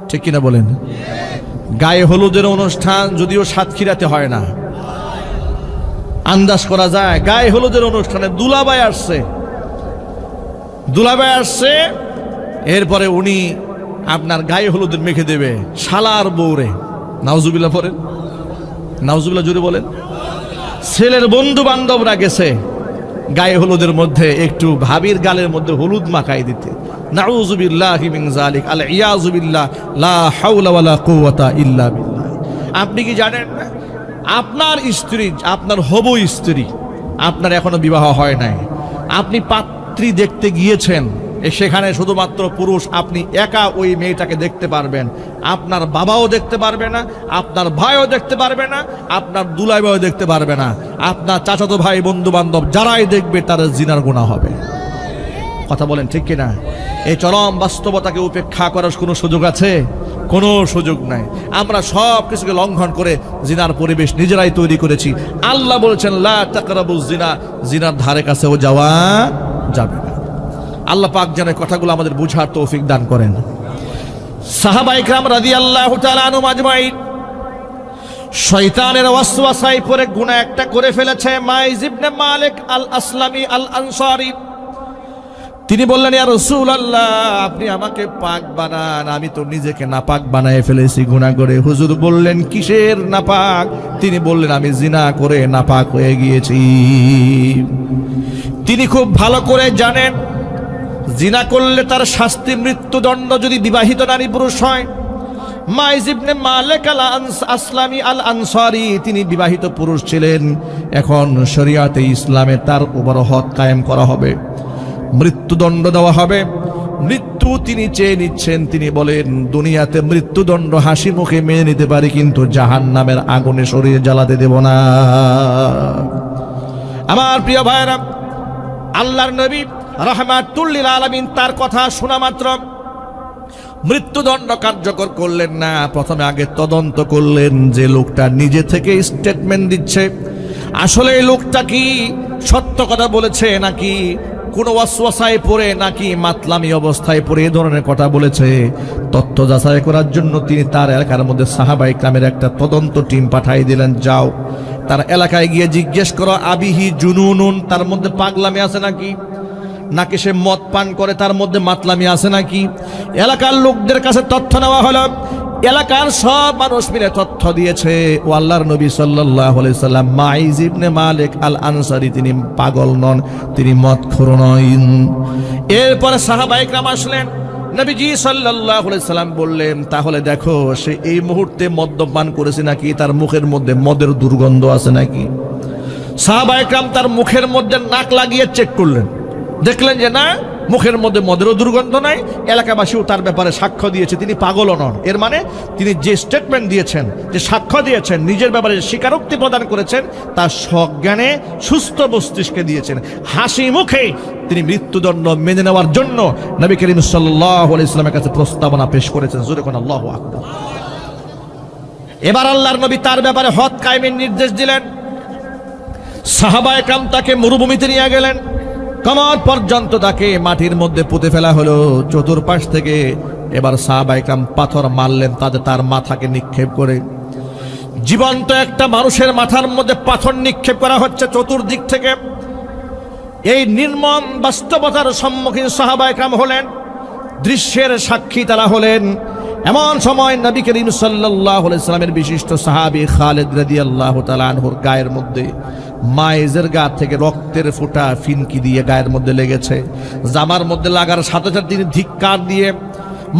ঠিক কিনা বলেন? গায়ে হলুদের অনুষ্ঠান যদিও সাতক্ষীরাতে হয় না, আন্দাজ করা যায়। গায়ে হলুদের অনুষ্ঠানে দুলাভাই আসছে, এরপরে উনি আপনার গায়ে হলুদ মেখে দেবে শালার বউরে। নাউজুবিল্লাহ পড়েন, নাউজুবিল্লাহ জুড়ে বলেন। ছেলের বন্ধু বান্ধবরা গেছে গায়ে হলুদের মধ্যে একটু ভাবির গালের মধ্যে হলুদ মাখাই দিতে। নাউজুবিল্লাহি মিন যালিক, আল ইয়াযু বিল্লাহ, লা হাওলা ওয়ালা কুওয়াতা ইল্লা বিল্লাহ। আপনি কি জানেন না, আপনার স্ত্রী, আপনার হবু স্ত্রী, আপনার এখনো বিবাহ হয় নাই, আপনি পাত্রী দেখতে গিয়েছেন, সেখানে শুধুমাত্র পুরুষ, আপনি একা ওই মেয়েটাকে দেখতে পারবেন। আপনার বাবাও দেখতে পারবে না, আপনার ভাইও দেখতে পারবে না, আপনার দুলাই ভাইও দেখতে পারবে না, আপনার চাচাতো ভাই, বন্ধু বান্ধব যারাই দেখবে তার জিনার গুনাহ হবে। কথা বলেন ঠিক কিনা? এই চরম বাস্তবতাকে উপেক্ষা করার কোনো সুযোগ আছে? কোনো সুযোগ নাই। আমরা সব কিছুকে লঙ্ঘন করে জিনার পরিবেশ নিজেরাই তৈরি করেছি। আল্লাহ বলেছেন, লা তাকরাবুজ জিনা, জিনার ধারে কাছেও যাওয়া যাবে না। আল্লাহ পাক যেন কথাগুলো আমাদের বুঝার তৌফিক দান করেন। সাহাবা ইকরাম রাদিয়াল্লাহু তাআলা আনহুম আজমাইন শয়তানের ওয়াসওয়াসায় পড়ে গুনাহ একটা করে ফেলেছে। মাইজ ইবনে মালিক আল আসলামি আল আনসারী, তিনি বললেন, ইয়া রাসূলুল্লাহ, আপনি আমাকে পাক বানান, আমি তো নিজেকে নাপাক বানায় ফেলেছি গুনাহ করে। হুজুর বললেন, কিসের নাপাক? তিনি বললেন, আমি জিনা করে নাপাক হয়ে গিয়েছি। তিনি খুব ভালো করে জানেন জিনা করলে তার শাস্তি মৃত্যুদণ্ড, যদি বিবাহিত নারী পুরুষ হয়। মাইজ ইবনে মালিক আল আসলামি আল আনসারী, তিনি বিবাহিত পুরুষ ছিলেন। এখন শরিয়াতে ইসলামে তার উপর হদ কায়েম করা হবে, মৃত্যুদণ্ড দেওয়া হবে। মৃত্যু তিনি চেয়ে নিচ্ছেন। তিনি বলেন, দুনিয়াতে মৃত্যুদণ্ড হাসি মুখে মেনে নিতে পারি, কিন্তু জাহান্নামের আগুনে শরীরে জ্বালাতে দেব না। আমার প্রিয় ভাইরা, আল্লাহর নবী রাহমাতুল লিল আলামিন তার কথা শোনা মাত্র মৃত্যুদণ্ড কার্যকর করলেন না। প্রথমে আগে তদন্ত করলেন যে লোকটা নিজে থেকে স্টেটমেন্ট দিচ্ছে, আসলে এই লোকটা কি সত্য কথা বলেছে নাকি কোনো ওয়াসওয়াসায় পড়ে নাকি মাতলামি অবস্থায় পড়ে এই ধরনের কথা বলেছে। তথ্য যাচাই করার জন্য তিনি তার এলাকার মধ্যে সাহাবায়ে কেরামের একটা তদন্ত টিম পাঠিয়ে দিলেন, যাও তার এলাকায় গিয়ে জিজ্ঞেস করো আবিহি জুনুনুন, তার মধ্যে পাগলামি আছে নাকি সে মদ পান করে, তার মধ্যে মাতলামি আছে নাকি। এলাকার লোকদের কাছে তথ্য নেওয়া হলো। এলাকার সব মানুষ মিলে তথ্য দিয়েছে, ও আল্লাহর নবী সাল্লাল্লাহু আলাইহি সাল্লাম মাইজ ইবনে মালিক আল আনসারী তিনি পাগল নন, তিনি মদখোর নন। এরপরে সাহাবায়ে কেরাম আসলেন, নবীজি সাল্লাল্লাহু আলাইহি সাল্লাম বললেন, তাহলে দেখো সে এই মুহূর্তে মদ্যপান করেছে নাকি, তার মুখের মধ্যে মদের দুর্গন্ধ আছে নাকি। সাহাবায়ে কেরাম তার মুখের মধ্যে নাক লাগিয়ে চেক করলেন, দেখলেন যে না, মুখের মধ্যে মদেরও দুর্গন্ধ নাই। এলাকাবাসীও তার ব্যাপারে সাক্ষ্য দিয়েছে তিনি পাগলও নন। এর মানে তিনি যে স্টেটমেন্ট দিয়েছেন, যে সাক্ষ্য দিয়েছেন, নিজের ব্যাপারে স্বীকারোক্তি প্রদান করেছেন, তার সজ্ঞানে সুস্থ মস্তিষ্কে দিয়েছেন। হাসি মুখে তিনি মৃত্যুদণ্ড মেনে নেওয়ার জন্য নবী করিম সাল্লাল্লাহু আলাইহি ওয়াসাল্লামের কাছে প্রস্তাবনা পেশ করেছেন। জোরে কোন আল্লাহু আকবার। এবার আল্লাহর নবী তার ব্যাপারে হদ কায়েমের নির্দেশ দিলেন। সাহাবায়ে কেরাম তাকে মরুভূমিতে নিয়ে গেলেন, কমর পর্যন্ত তাকে মাটির মধ্যে পুঁতে ফেলা হলো চতুর্পাশ থেকে। এবার সাহাবায়ে কেরাম পাথর মারলেন তার মাথাকে নিক্ষেপ করে। জীবন্ত একটা মানুষের মাথার মধ্যে পাথর নিক্ষেপ করা হচ্ছে চতুর্দিক থেকে। এই নির্মম বাস্তবতার সম্মুখীন সাহাবায়ে কেরাম হলেন, দৃশ্যের সাক্ষী তারা হলেন। এমন সময় নবী করিম সাল্লাল্লাহু আলাইহি সাল্লামের বিশিষ্ট সাহাবী খালিদ রাদিয়াল্লাহু তাআলা আনহুর গায়ের মধ্যে মায়েজের গা থেকে রক্তের ফোঁটা ফিনকি দিয়ে গায়ের মধ্যে লেগেছে। জামার মধ্যে লাগার সাথে সাথে তিনি ধিক্কার দিয়ে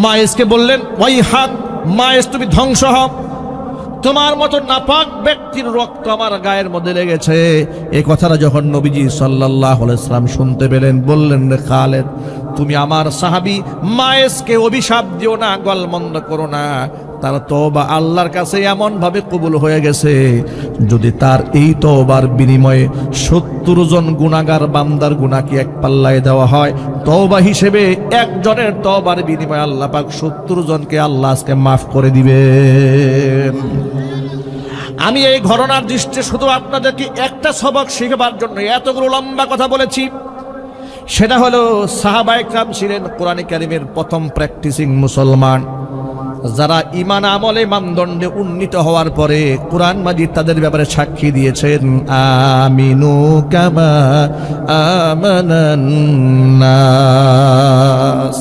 মায়েজকে বললেন, ওই হাত মায়েজ, তুমি ধ্বংস হও, তোমার মতো নাপাক ব্যক্তির রক্ত আমার গায়ের মধ্যে লেগেছে। এই কথাটা যখন নবীজি সাল্লাল্লাহু আলাইহি সাল্লাম শুনতে পেলেন, বললেন, রে খালিদ, তুমি আমার সাহাবী মায়েজকে অভিশাপ দিও না, গলমন্দ করো না। তার তওবা আল্লাহর কাছে এমন ভাবে কবুল হয়ে গেছে, যদি তার এই তওবার বিনিময়ে 70 জন গুনাহগার বান্দার গুনাহকে এক পাল্লায় দেওয়া হয়, তওবা হিসেবে একজনের তওবার বিনিময়ে আল্লাহ পাক 70 জনকে আল্লাহ আজকে মাফ করে দিবেন। আমি এই ঘটনার দৃষ্টিতে শুধু আপনাদেরকে একটা সবক শিখবার জন্য এতগুলো লম্বা কথা বলেছি। সেটা হলো সাহাবায়ে কেরাম ছিলেন কোরআনে কারীমের প্রথম প্র্যাকটিসিং মুসলমান, যারা ঈমান আমলে মানদণ্ডে উন্নীত হওয়ার পরে কোরআন মাজিদ তাদের ব্যাপারে সাক্ষী দিয়েছেন, আমিনু কামা আমানান নাস।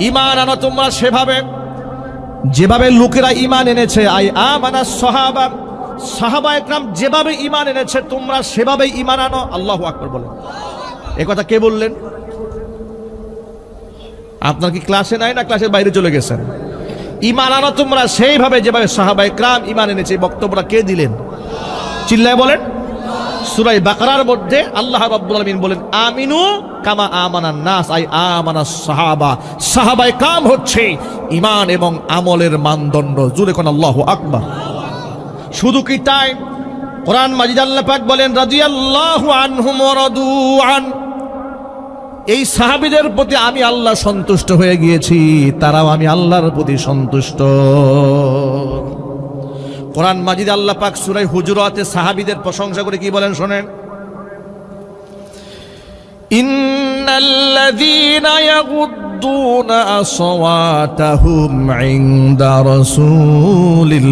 ঈমান আনো তোমরা সেভাবে যেভাবে লোকেরা ঈমান এনেছে। আই আমানাস সাহাবা, সাহাবায়ে কেরাম যেভাবে ঈমান এনেছে তোমরা সেভাবেই ঈমান আনো। আল্লাহু আকবার বলেন। এ কথা কে বললেন? আপনার কি ক্লাসে নাই না ক্লাসের বাইরে চলে গেছেন? ঈমান আনো তোমরা সেইভাবে যেভাবে সাহাবায়ে কেরাম ঈমান এনেছে। এই বক্তব্যটা কে দিলেন? চিল্লায় বলেন। সূরা বাকারার মধ্যে আল্লাহ রাব্বুল আলামিন বলেন, আমিনু কামা আমানান নাস, আই আমানাস সাহাবা। সাহাবায়ে কেরাম হচ্ছে ঈমান এবং আমলের মানদণ্ড। জোরে কোন আল্লাহু আকবার। শুধু কি তাই? কোরআন মাজিদ আল্লাহ পাক বলেন, রাদিয়াল্লাহু আনহুম ওয়া রাদু আন। এই সাহাবীদের প্রতি আমি আল্লাহ সন্তুষ্ট হয়ে গিয়েছি, তারাও আমি আল্লাহর প্রতি সন্তুষ্ট। কোরআন মাজিদ আল্লাহ পাক সূরা হুজুরাতে সাহাবীদের প্রশংসা করে কি বলেন শোনেন, ইন্নাল্লাযীনা ইয়াগুদ্দুনা আসওয়াতাহুম ইনদা রাসূলিল্লাহ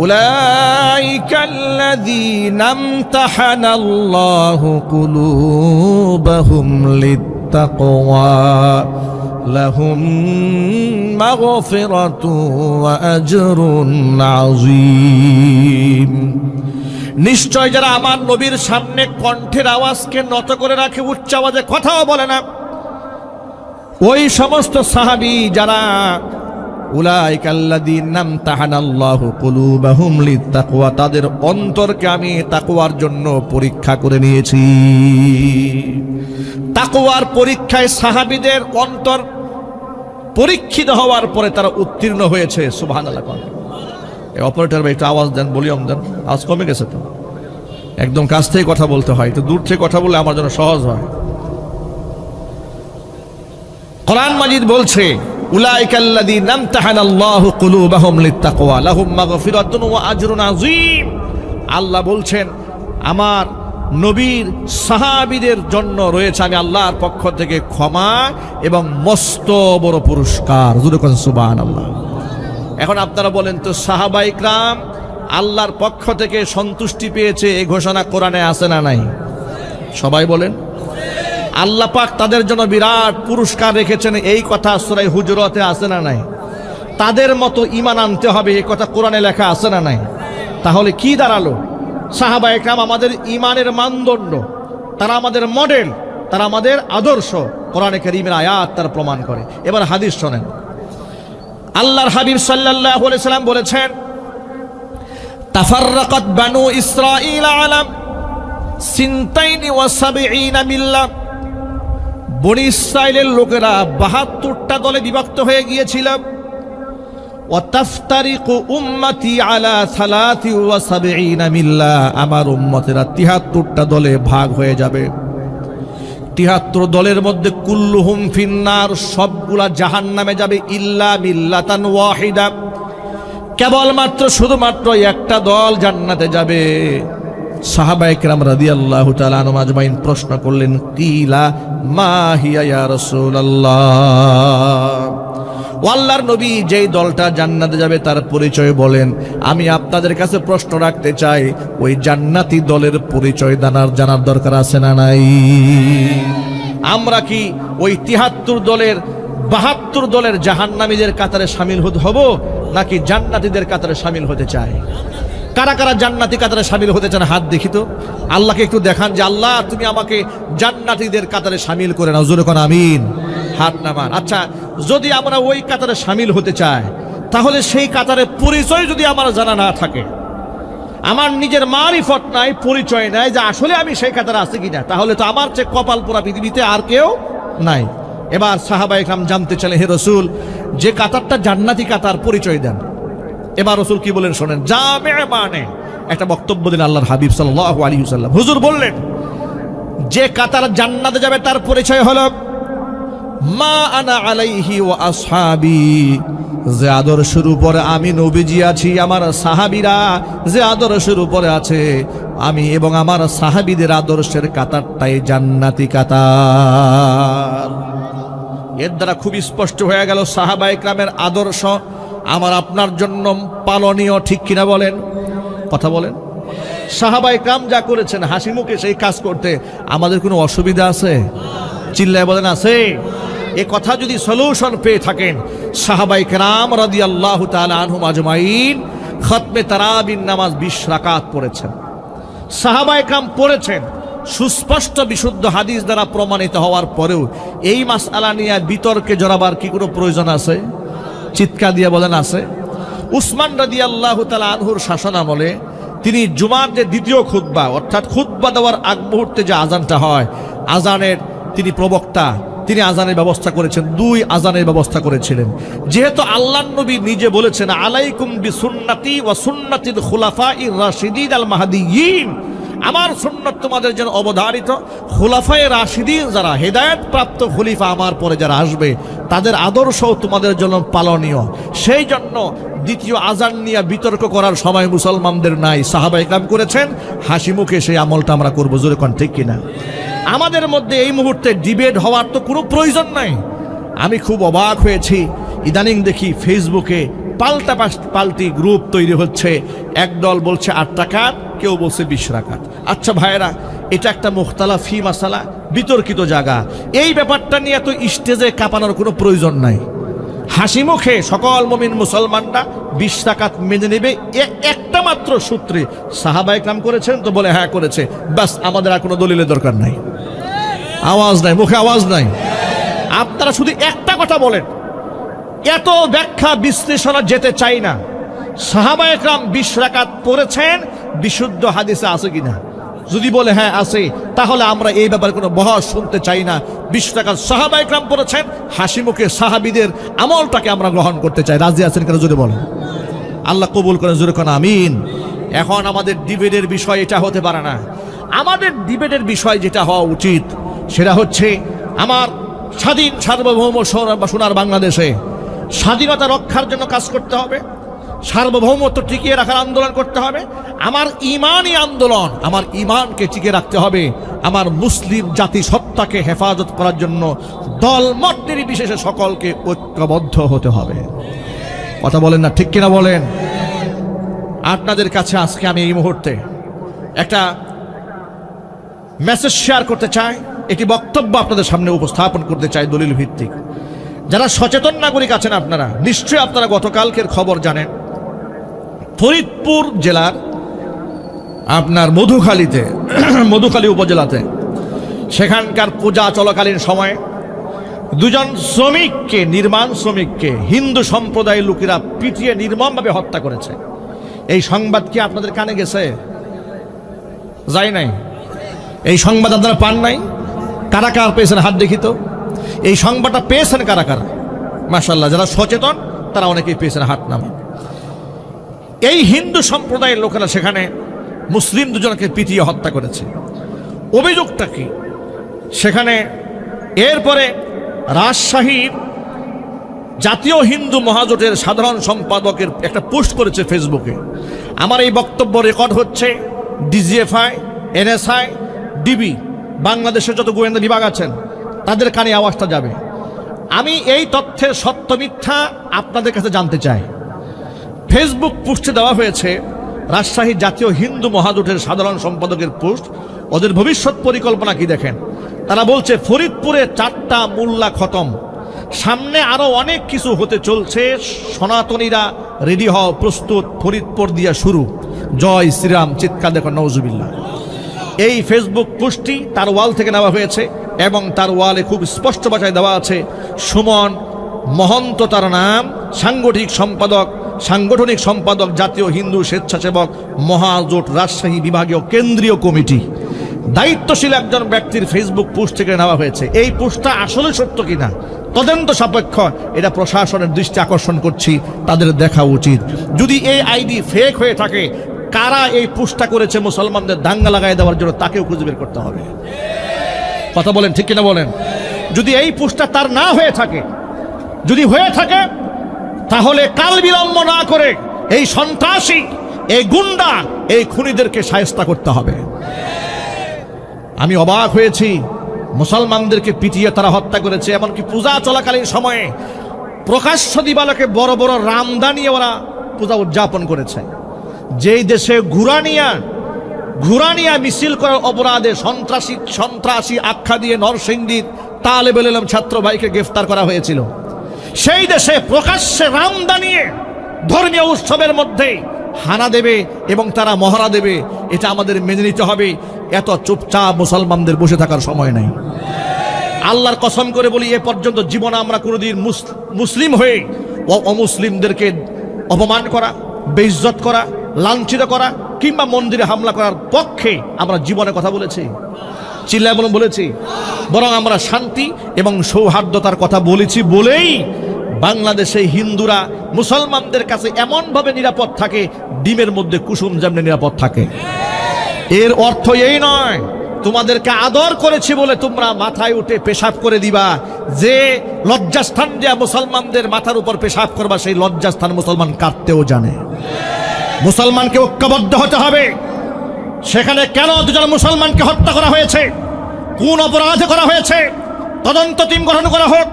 أولئك الذين امتحن الله قلوبهم للتقوى لهم مغفرة وأجر عظيم। নিশ্চয় যারা আমার নবীর সামনে কণ্ঠের আওয়াজকে নত করে রাখে, উচ্চ আওয়াজে কথাও বলে না, ওই সমস্ত সাহাবী যারা উলাইকাল্লাযীনা ইমতাহানাল্লাহু কুলুবাহুম লিত্তাকওয়া, তাদের অন্তরকে আমি তাকওয়ার জন্য পরীক্ষা করে নিয়েছি। তাকওয়ার পরীক্ষায় সাহাবীদের অন্তর পরীক্ষিত হওয়ার পরে তারা উত্তীর্ণ হয়েছে। সুবহানাল্লাহ। এই অপারেটর ভাই একটু আওয়াজ দেন, ভলিউম দেন, আওয়াজ কমে গেছে তো। একদম কাছ থেকে কথা বলতে হয়, তো দূর থেকে কথা বলে আমার জন্য সহজ হয়। কোরআন মাজিদ বলছে উলাইকাল্লাযীনা ইমতাহানাল্লাহু কুলুবাহুম লিত্তাকওয়া লাহুম মাগফিরাতুন ওয়া আজরুন আযীম। আল্লাহ বলছেন আমার নবীর সাহাবীদের জন্য রয়েছে আমি আল্লাহর পক্ষ থেকে ক্ষমা এবং মস্ত বড় পুরস্কার। জোরে বলেন সুবহানাল্লাহ। এখন আপনারা বলেন তো সাহাবায়ে কিরাম আল্লাহর পক্ষ থেকে সন্তুষ্টি পেয়েছে, এই ঘোষণা কোরআনে আছে না নাই? সবাই বলেন। আল্লাহ পাক তাদের জন্য বিরাট পুরস্কার রেখেছেন, এই কথা সূরা হুজুরাতে আছে না নাই? তাদের মতো ঈমান আনতে হবে, এই কথা কোরআনে লেখা আছে না নাই? তাহলে কি দাঁড়ালো? সাহাবায়ে কেরাম আমাদের ঈমানের মানদণ্ড, তারা আমাদের মডেল, তারা আমাদের আদর্শ। কোরআনে কারীমের আয়াত তার প্রমাণ করে। এবার হাদিস শোনেন। আল্লাহর হাবিব সাল্লাল্লাহু আলাইহি সাল্লাম বলেছেন তাফাররাকাত বানু ইসরাঈল আলা 72 মিল্লাহ। বনি ইসরাইলের লোকেরা 72টা দলে বিভক্ত হয়ে গিয়েছিল। ওয়া তাফতারিকু উম্মতি আলা 73 মিল্লাহ। আমার উম্মতেরা 73টা দলে ভাগ হয়ে যাবে। 73 দলের মধ্যে কুল্লুহুম ফিন্নার, সবগুলা জাহান্নামে যাবে, ইল্লা মিল্লাতান ওয়াহিদা, কেবলমাত্র শুধুমাত্র একটা দল জান্নাতে যাবে। সাহাবায়ে কেরাম রাদিয়াল্লাহু তাআলা আনহুম আজমাইন প্রশ্ন করলেন, কিলা মা হিয়া ইয়া রাসূলুল্লাহ। আল্লাহর নবী, যেই দলটা জান্নাতে যাবে তার পরিচয় বলেন। আমি আপনাদের কাছে প্রশ্ন রাখতে চাই, ওই জান্নাতি দলের পরিচয় জানার দরকার আছে না নাই? আমরা কি ওই 73 দলের 72 দলের জাহান্নামীদের কাতারে শামিল হব, নাকি জান্নাতীদের কাতারে শামিল হতে চাই? কারা কারা জান্নাতি কাতারে শামিল হতে চান হাত দেখি তো। আল্লাহকে একটু দেখান যে আল্লাহ তুমি আমাকে জান্নাতীদের কাতারে শামিল করে নাও। জোরে কোন আমিন। হাত নামান। আচ্ছা, যদি আমরা ওই কাতারে শামিল হতে চাই, তাহলে সেই কাতারের পরিচয় যদি আমার জানা না থাকে, আমার নিজের মারিফত নাই, পরিচয় নাই যে আসলে আমি সেই কাতারে আছি কিনা, তাহলে তো আমার চেয়ে কপাল পোড়া পৃথিবীতে আর কেউ নাই। এবার সাহাবায়ে কেরাম জানতে চাইলেন, হে রাসূল, যে কাতারটা জান্নাতি কাতার, পরিচয় দেন। এবার রাসূল কি বলেন শোনেন। জামে মানে একটা বক্তব্য দিন আল্লাহর হাবিব সাল্লাল্লাহু আলাইহি ওয়াসাল্লাম। হুজুর বললেন, যে কাতার জান্নাতে যাবে তার পরিচয় হলো মা আনা আলাইহি ওয়া আসহাবি, যে আদর্শের উপরে আমি নবীজি আছি, আমার সাহাবীরা যে আদর্শের উপরে আছে, আমি এবং আমার সাহাবীদের আদর্শের কাতারটাই জান্নাতি কাতার। এর দ্বারা খুব স্পষ্ট হয়ে গেল সাহাবায়ে কেরামের আদর্শ আমার আপনার জন্য পালনীয়। ঠিক কিনা বলেন? কথা বলেন। সাহাবায়ে কেরাম যা করেছেন হাসি মুখে সেই কাজ করতে আমাদের কোনো অসুবিধা আছে? চিল্লায় বলেন আছে? এ কথা যদি সলিউশন পেয়ে থাকেন, সাহাবায়ে কেরাম রাদিয়াল্লাহু তাআলা আনহুম আজমাইন খতমে তারাবির নামাজ 20 রাকাত পড়েছেন। সাহাবায়ে কেরাম পড়েছেন, সুস্পষ্ট বিশুদ্ধ হাদিস দ্বারা প্রমাণিত হওয়ার পরেও এই মাসআলা নিয়ে বিতর্কে জড়াবার কি কোনো প্রয়োজন আছে? চিৎকার দিয়ে বলেন আছে? উসমান রাদিয়াল্লাহু তাআলা আনহুর শাসনামলে তিনি জুমার যে দ্বিতীয় খুতবা, অর্থাৎ খুতবা দেওয়ার আগ মুহূর্তে যে আজানটা হয়, আজানের তিনি প্রবক্তা, তিনি আজানের ব্যবস্থা করেছেন, 2 আজানের ব্যবস্থা করেছিলেন। যেহেতু আল্লাহর নবী নিজে বলেছেন আলাইকুম বিসুন্নতি ওয়া সুন্নাতিল খুলাফাইর রাশিদিন আল মাহদিয়িন, আমার সুন্নাত তোমাদের জন্য অবধারিত, খুলাফায়ে রাশিদিন যারা হেদায়েত প্রাপ্ত খলিফা আমার পরে যারা আসবে তাদের আদর্শও তোমাদের জন্য পালনীয়। সেই জন্য দ্বিতীয় আজান নিয়ে বিতর্ক করার সময় মুসলমানদের নাই। সাহাবায়ে কেরাম করেছেন, হাসি মুখে সেই আমলটা আমরা করবো। জোরে কোন ঠিক কিনা? আমাদের মধ্যে এই মুহূর্তে ডিবেট হওয়ার তো কোনো প্রয়োজন নাই। আমি খুব অবাক হয়েছি, ইদানিং দেখি ফেসবুকে পাল্টি গ্রুপ তৈরি হচ্ছে। একদল বলছে 8 রাকাত, কেউ বলছে 20 রাকাত। আচ্ছা ভাইরা, এটা একটা মুখতালাফি মাসালা, বিতর্কিত জায়গা। এই ব্যাপারটা নিয়ে তো স্টেজে কাঁপানোর কোনো প্রয়োজন নাই। হাসি মুখে সকল মুমিন মুসলমানরা 20 রাকাত মেনে নেবে, একটা মাত্র সূত্রে। সাহাবায়ে কেরাম করেছেন তো বলে হ্যাঁ করেছে, বাস, আমাদের আর কোনো দলিলের দরকার নাই। আওয়াজ নাই, মুখে আওয়াজ নাই। আপনারা শুধু একটা কথা বলেন, এত ব্যাখ্যা বিশ্লেষণে যেতে চাই না। সাহাবায়ে কেরাম 20 রাকাত পড়েছেন, বিশুদ্ধ হাদিসে আছে কিনা? যদি বলে হ্যাঁ আছে, তাহলে আমরা এই ব্যাপারে কোনো বহস শুনতে চাই না। 20 রাকাত সাহাবায়ে কেরাম পড়েছেন, হাসি মুখে সাহাবীদের আমলটাকে আমরা গ্রহণ করতে চাই। রাজি আছেন কেন যদি বলেন? আল্লাহ কবুল করেন, জোরে কোন আমিন। এখন আমাদের ডিবেটের বিষয় এটা হতে পারে না। আমাদের ডিবেটের বিষয় যেটা হওয়া উচিত সেটা হচ্ছে আমার স্বাধীন সার্বভৌম সোনার বাংলাদেশে স্বাধীনতা রক্ষার জন্য কাজ করতে হবে, সার্বভৌমত্ব টিকিয়ে রাখার আন্দোলন করতে হবে। আমার ইমানই আন্দোলন, আমার ইমানকে টিকিয়ে রাখতে হবে। আমার মুসলিম জাতি সত্তাকে হেফাজত করার জন্য দলমত নির্বিশেষে সকলকে ঐক্যবদ্ধ হতে হবে। কথা বলেন না, ঠিক কিনা বলেন? আপনাদের কাছে আজকে আমি এই মুহূর্তে একটা মেসেজ শেয়ার করতে চাই, একটি বক্তব্য আপনাদের সামনে উপস্থাপন করতে চাই দলিল ভিত্তিক। যারা সচেতন নাগরিক আছেন আপনারা নিশ্চয়ই আপনারা গতকালকের খবর জানেন। ফরিদপুর জেলার আপনার মধুখালী উপজেলাতে সেখানকার পূজা চলাকালীন সময়ে দুজন শ্রমিককে, নির্মাণ শ্রমিককে হিন্দু সম্প্রদায়ের লোকেরা পিটিয়ে নির্মমভাবে হত্যা করেছে। এই সংবাদ কি আপনাদের কানে গেছে? যায় নাই? এই সংবাদ আপনারা পান নাই? কারা কারা পেয়েছেন হাত দেখি তো। এই সংবাদটা পেয়েছেন কারা কারা? মাশাআল্লাহ, যারা সচেতন তারা অনেকেই পেয়েছেন, হাত নামে। এই হিন্দু সম্প্রদায়ের লোকেরা সেখানে মুসলিম দুজনকে পিটিয়ে হত্যা করেছে। অভিযোগটা কি? সেখানে এরপরে রাজশাহীর জাতীয় হিন্দু মহাজোটের সাধারণ সম্পাদকের একটা পোস্ট করেছে ফেসবুকে। আমার এই বক্তব্য রেকর্ড হচ্ছে। ডিজিএফআই, এনএসআই, ডিবি, বাংলাদেশের যত গোয়েন্দা বিভাগ আছেন তাদের কানে আওয়াজটা যাবে। আমি এই তথ্যের সত্য মিথ্যা আপনাদের কাছে জানতে চাই। ফেসবুক পোস্টে দেওয়া হয়েছে রাজশাহী জাতীয় হিন্দু মহাজোটের সাধারণ সম্পাদকের পোস্ট। ওদের ভবিষ্যৎ পরিকল্পনা কি দেখেন। তারা বলছে ফরিদপুরে 4টা মোল্লা খতম, সামনে আরো অনেক কিছু হতে চলছে, সনাতনীরা রেডি হও, প্রস্তুত, ফরিদপুর দিয়া শুরু, জয় শ্রীরাম, চিৎকার দেখো নওজুবিল্লাহ। এই ফেসবুক পোস্টটি তার ওয়াল থেকে নেওয়া হয়েছে এবং তার ওয়ালে খুব স্পষ্ট ভাষায় দেওয়া আছে সুমন মহন্ত তার নাম, সাংগঠনিক সম্পাদক জাতীয় হিন্দু স্বেচ্ছাসেবক মহাজোট রাজশাহী বিভাগীয় কেন্দ্রীয় কমিটি। দায়িত্বশীল একজন ব্যক্তির ফেসবুক পোস্ট থেকে নেওয়া হয়েছে। এই পোস্টটা আসলে সত্য কিনা তদন্ত সাপেক্ষ, এটা প্রশাসনের দৃষ্টি আকর্ষণ করছি, তাদের দেখা উচিত। যদি এই আইডি ফেক হয়ে থাকে, কারা এই পোস্টটা করেছে মুসলমানদের দাঙ্গা লাগাই দেওয়ার জন্য, তাকেও খুঁজে বের করতে হবে। কথা বলেন, ঠিক কিনা বলেন? যদি এই পোস্টটা তার না হয়ে থাকে, যদি হয়ে থাকে, তাহলে কাল বিলম্ব না করে এই সন্ত্রাসী, এই গুন্ডা, এই খুনিদেরকে শায়েস্তা করতে হবে। আমি অবাক হয়েছি, মুসলমানদেরকে পিটিয়ে তারা হত্যা করেছে। এমনকি পূজা চলাকালীন সময়ে প্রকাশ্য দিবালোকে বড় বড় রামদানিয়ে ওরা পূজা উদযাপন করেছে। যেই দেশে ঘুরানিয়া মিছিল করার অপরাধে সন্ত্রাসী আখ্যা দিয়ে নরসিংদীর তালেবে ইলম ছাত্র ভাইকে গ্রেফতার করা হয়েছিল, সেই দেশে প্রকাশ্যে রামদানিয়ে ধর্মীয় উৎসবের মধ্যে হানা দেবে এবং তারা মহড়া দেবে, এটা আমাদের মেনে নিতে হবে। এত চুপচাপ মুসলমানদের বসে থাকার সময় নাই। আল্লাহর কসম করে বলি, এ পর্যন্ত জীবনে আমরা কোনোদিন মুসলিম হয়ে অমুসলিমদেরকে অপমান করা, বেইজ্জত করা, লাঞ্ছিত করা কিংবা মন্দিরে হামলা করার পক্ষে আমরা জীবনে কথা বলেছি? চিল্লায় বলেছি? বরং আমরা শান্তি এবং সৌহার্দ্যতার কথা বলেছি বলেই বাংলাদেশে হিন্দুরা মুসলমানদের কাছে এমনভাবে নিরাপদ থাকে, ডিমের মধ্যে কুসুম যেমনি নিরাপদ থাকে। এর অর্থ এই নয় তোমাদেরকে আদর করেছি বলে তোমরা মাথায় উঠে পেশাব করে দিবা। যে লজ্জাস্থান দেয়া মুসলমানদের মাথার উপর পেশাব করবা, সেই লজ্জাস্থান মুসলমান কাটতেও জানে। মুসলমানকে ঐক্যবদ্ধ হতে হবে। সেখানে কেন দুজন মুসলমানকে হত্যা করা হয়েছে, কোন অপরাধে করা হয়েছে, তদন্ত টিম গঠন করা হোক।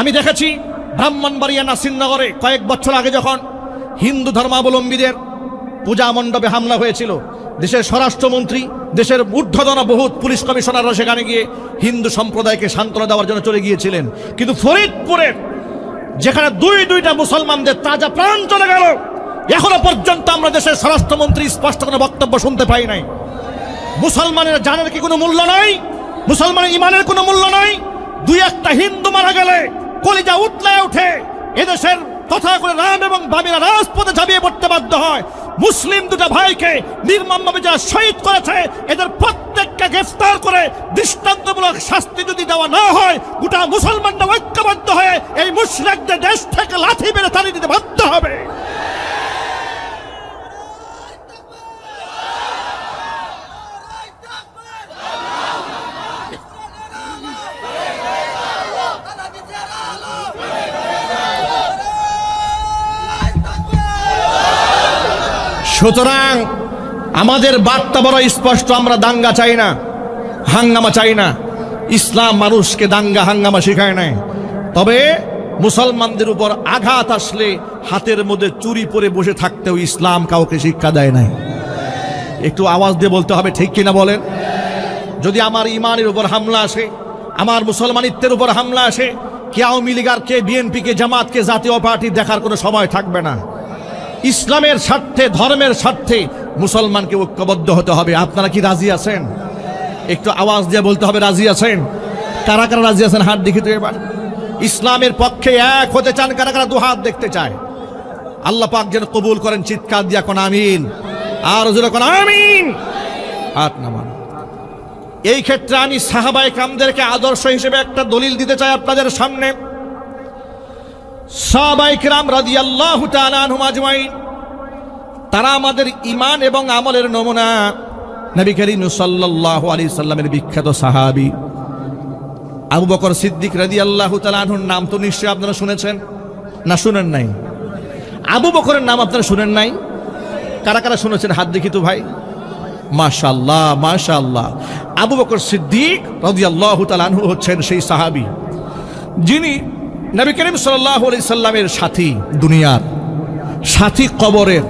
আমি দেখেছি ব্রাহ্মণবাড়িয়া নাসিরনগরে কয়েক বছর আগে যখন হিন্দু ধর্মাবলম্বীদের পূজা মণ্ডপে হামলা হয়েছিল, দেশের স্বরাষ্ট্রমন্ত্রী, দেশের ঊর্ধ্বতন বহুত পুলিশ কমিশনাররা সেখানে গিয়ে হিন্দু সম্প্রদায়কে সান্ত্বনা দেওয়ার জন্য চলে গিয়েছিলেন। কিন্তু ফরিদপুরের যেখানে দুইটা মুসলমানদের তাজা প্রাণ চলে গেল, এখনো পর্যন্ত আমরা দেশের স্বরাষ্ট্রমন্ত্রী স্পষ্ট কোনো বক্তব্য শুনতে পাই নাই। মুসলমানের জানের কি কোনো মূল্য নাই? মুসলমানের ইমানের কোনো মূল্য নাই? দুই একটা হিন্দু মারা গেলে কলিজা উতলায় ওঠে। এদেশের তথা করে রাম এবং বামিরা রাজপথে ঝাঁপিয়ে পড়তে বাধ্য হয়। মুসলিম দুটা ভাইকে নির্মমভাবে যারা শহীদ করেছে, এদের প্রত্যেককে গ্রেফতার করে দৃষ্টান্তমূলক শাস্তি যদি দেওয়া না হয়, গোটা মুসলমানরা ঐক্যবদ্ধ হয়ে এই মুশরিকদের দেশ থেকে লাঠি মেরে তাড়িয়ে দিতে বাধ্য হবে। সুতরাং আমাদের বার্তা বড় স্পষ্ট, আমরা দাঙ্গা চাই না, হাঙ্গামা চাই না। ইসলাম মানুষকে দাঙ্গা হাঙ্গামা শেখায় নাই। তবে মুসলমানদের উপর আঘাত আসলে হাতের মধ্যে চুরি পরে বসে থাকতেও ইসলাম কাউকে শিক্ষা দেয় নাই। একটু আওয়াজ দিয়ে বলতে হবে, ঠিক কিনা বলেন? যদি আমার ইমানের উপর হামলা আসে, আমার মুসলমানিত্বের উপর হামলা আসে, কে আওয়ামী লীগ আর কে বিএনপি কে জামাত কে জাতীয় পার্টি দেখার কোনো সময় থাকবে না। ইসলামের স্বার্থে, ধর্মের স্বার্থে মুসলমানকে ঐক্যবদ্ধ হতে হবে। আপনারা কি রাজি আছেন? একটু আওয়াজ দিয়ে বলতে হবে, রাজি আছেন? কারা কারা রাজি আছেন হাত দেখি তো এবার। ইসলামের পক্ষে এক হতে চান কারা কারা? দু হাত দেখতে চায়। আল্লাহ পাক যেন কবুল করেন। চিৎকার দিয়া কোন আমিন, আর জোরে কোন আমিন। হাত নামান। এই ক্ষেত্রে আমি সাহাবায়ে কেরামদেরকে আদর্শ হিসেবে একটা দলিল দিতে চাই আপনাদের সামনে। সাহাবায়ে কেরাম রাদিয়াল্লাহু তাআলা আনহুম আজমাইন, তারা আমাদের ঈমান এবং আমলের নমুনা। নবী করিম সাল্লাল্লাহু আলাইহি সাল্লামের বিখ্যাত সাহাবী আবু বকর সিদ্দিক রাদিয়াল্লাহু তাআলা আনহুর নাম তো নিশ্চয়ই আপনারা শুনেছেন, না শুনেন নাই? আবু বকরের নাম আপনারা শুনেন নাই? কারা কারা শুনেছেন হাত দেখি তো ভাই। মাশাআল্লাহ, মাশাআল্লাহ। আবু বকর সিদ্দিক রাদিয়াল্লাহু তাআলা আনহু হচ্ছেন সেই সাহাবী যিনি নবী করিম সাল্লাল্লাহু আলাইহি সাল্লামের সাথী, দুনিয়ার সাথী, কবরের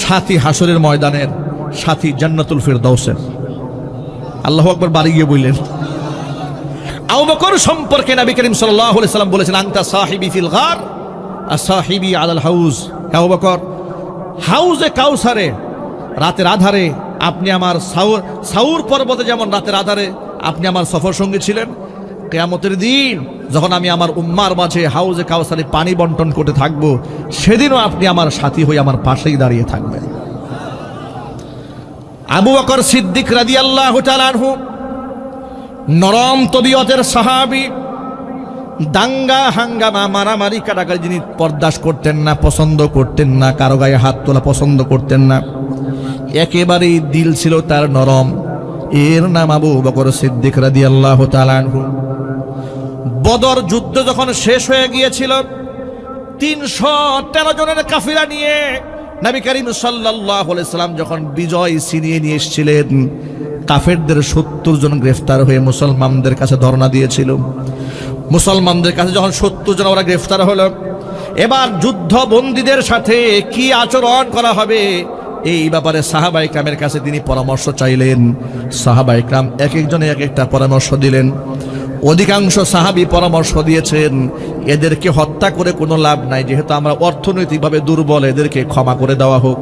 সাথী, হাসরের ময়দানের সাথী, জান্নাতুল ফিরদাউসের। আল্লাহু আকবার বাড়ি গিয়ে বললেন। আবু বকর সম্পর্কে নবী করিম সাল্লাল্লাহু আলাইহি সাল্লাম বলেছেন, আনতা সাহিবি ফিল গার আসাহিবি আলাল হাউজ। আবু বকর, হাউজে কাউসারে রাতের আধারে আপনি আমার সাউর পর্বতে যেমন রাতের আধারে আপনি আমার সফর সঙ্গী ছিলেন, কিয়ামতের দিন যখন আমি আমার উম্মার মাঝে হাউজে কাউসারে পানি বন্টন করতে থাকবো, সেদিনও আপনি আমার সাথী হয়ে আমার পাশেই দাঁড়িয়ে থাকবেন। আবু বকর সিদ্দিক রাদিয়াল্লাহু তাআলা আনহু নরম তবিয়তের সাহাবী, দাঙ্গা হাঙ্গামা মারামারি কাটাকাটি যিনি বরদাস্ত করতেন না, পছন্দ করতেন না, কারো গায়ে হাত তোলা পছন্দ করতেন না, একেবারেই দিল ছিল তার নরম। এর নাম আবু বকর সিদ্দিক রাদিয়াল্লাহু তাআলা আনহু। বদর যুদ্ধ যখন শেষ হয়ে গিয়েছিল, 313 জনের কাফিলা নিয়ে নবী করিম সাল্লাল্লাহু আলাইহি সাল্লাম যখন বিজয় ছিনিয়ে নিয়ে এসেছিলেন, কাফেরদের 70 জন গ্রেফতার হয়ে মুসলমানদের কাছে ধর্ণা দিয়েছিল। মুসলমানদের কাছে যখন 70 জন ওরা গ্রেফতার হলো, এবার যুদ্ধ বন্দীদের সাথে কি আচরণ করা হবে এই ব্যাপারে সাহাবায়ে কেরামের কাছে তিনি পরামর্শ চাইলেন। সাহাবায়ে কেরাম এক একজনে এক একটা পরামর্শ দিলেন। অধিকাংশ সাহাবী পরামর্শ দিয়েছেন, এদেরকে হত্যা করে কোনো লাভ নাই, যেহেতু আমরা অর্থনৈতিকভাবে দুর্বল, এদেরকে ক্ষমা করে দেওয়া হোক,